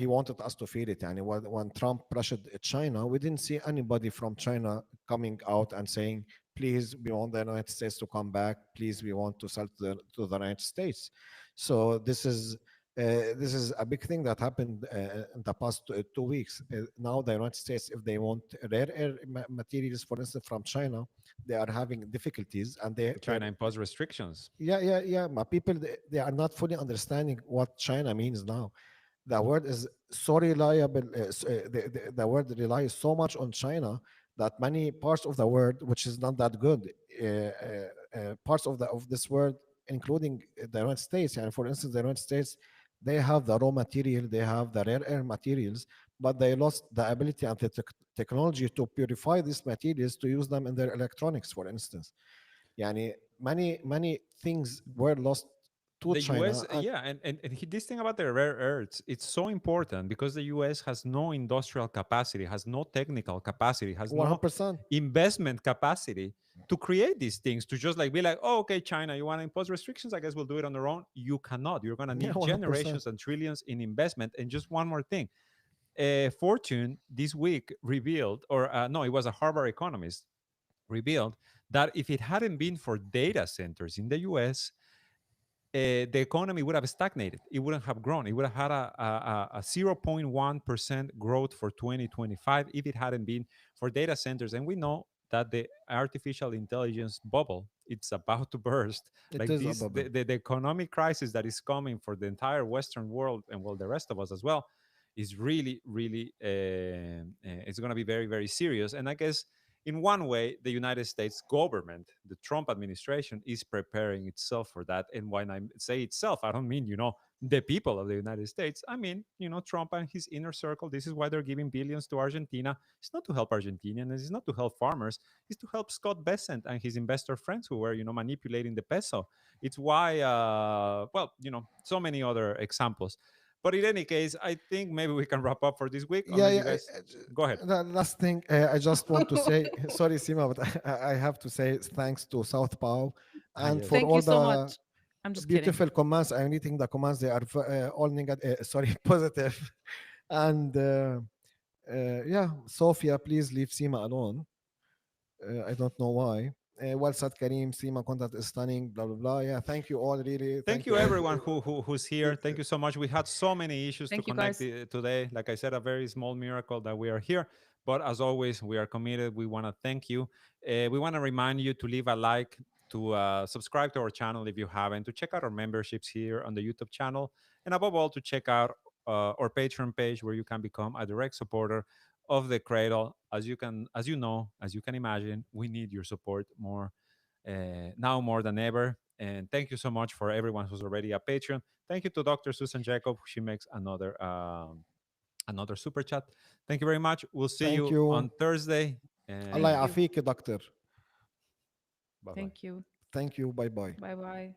he wanted us to feel it. And when Trump pressured China, we didn't see anybody from China coming out and saying, please, we want the United States to come back. Please, we want to sell to the United States. So this is a big thing that happened in the past 2 weeks. Now the United States, if they want rare earth materials, for instance, from China, they are having difficulties and China imposed restrictions. yeah, my people, they are not fully understanding what China means now. The word is so reliable, the word relies so much on China that many parts of the word, which is not that good, parts of this word, including the United States, and for instance the United States, they have the raw material, they have the rare earth materials, but they lost the ability and technology to purify these materials to use them in their electronics, for instance. يعني many things were lost to The China US, and yeah, this thing about the rare earths, it's so important because the US has no industrial capacity, has no technical capacity, has no 100%. investment capacity to create these things, to just like be like, oh, okay, China, you want to impose restrictions? I guess we'll do it on our own. You cannot. You're going to Yeah, need 100%. generations and trillions in investment. And just one more thing, Fortune this week revealed, or no, it was a Harvard economist revealed that if it hadn't been for data centers in the US, the economy would have stagnated. It wouldn't have grown. It would have had a 0.1% growth for 2025 if it hadn't been for data centers. And we know that the artificial intelligence bubble, it's about to burst. It Like is a this, bubble. the economic crisis that is coming for the entire Western world and well, the rest of us as well, is really, really, it's going to be very, very serious. And I guess in one way, the United States government, the Trump administration, is preparing itself for that. And when I say itself, I don't mean, the people of the United States. I mean, Trump and his inner circle. This is why they're giving billions to Argentina. It's not to help Argentinians. It's not to help farmers. It's to help Scott Bessent and his investor friends who were, manipulating the peso. It's why, so many other examples. But in any case, I think maybe we can wrap up for this week, Yeah, unless yeah. you guys go ahead. The last thing I just want to say, sorry, Sima, but I have to say thanks to Southpaw Ah, and yes. for Thank you all so the much. I'm just kidding. beautiful comments. I'm reading the comments; they are all negative. Sorry, positive. And yeah, Sophia, please leave Sima alone. I don't know why. Well said, Kareem. Sima content is stunning. Blah blah blah. Yeah, thank you all. Really, Thank thank you you, all. everyone who's here. Thank you so much. We had so many issues to Thank you, connect guys. today. Like I said, a very small miracle that we are here. But as always, we are committed. We want to thank you. We want to remind you to leave a like, to subscribe to our channel if you haven't, to check out our memberships here on the YouTube channel, and above all, to check out our Patreon page where you can become a direct supporter of the Cradle. As you can imagine, we need your support now more than ever. And thank you so much for everyone who's already a patron. Thank you to Dr. Susan Jacob. She makes another super chat. Thank you very much. We'll see Thank you you. on Thursday. Allah Thank And you. يعافيك يا دكتور. bye bye. Thank you. Thank you. Bye bye. Bye bye.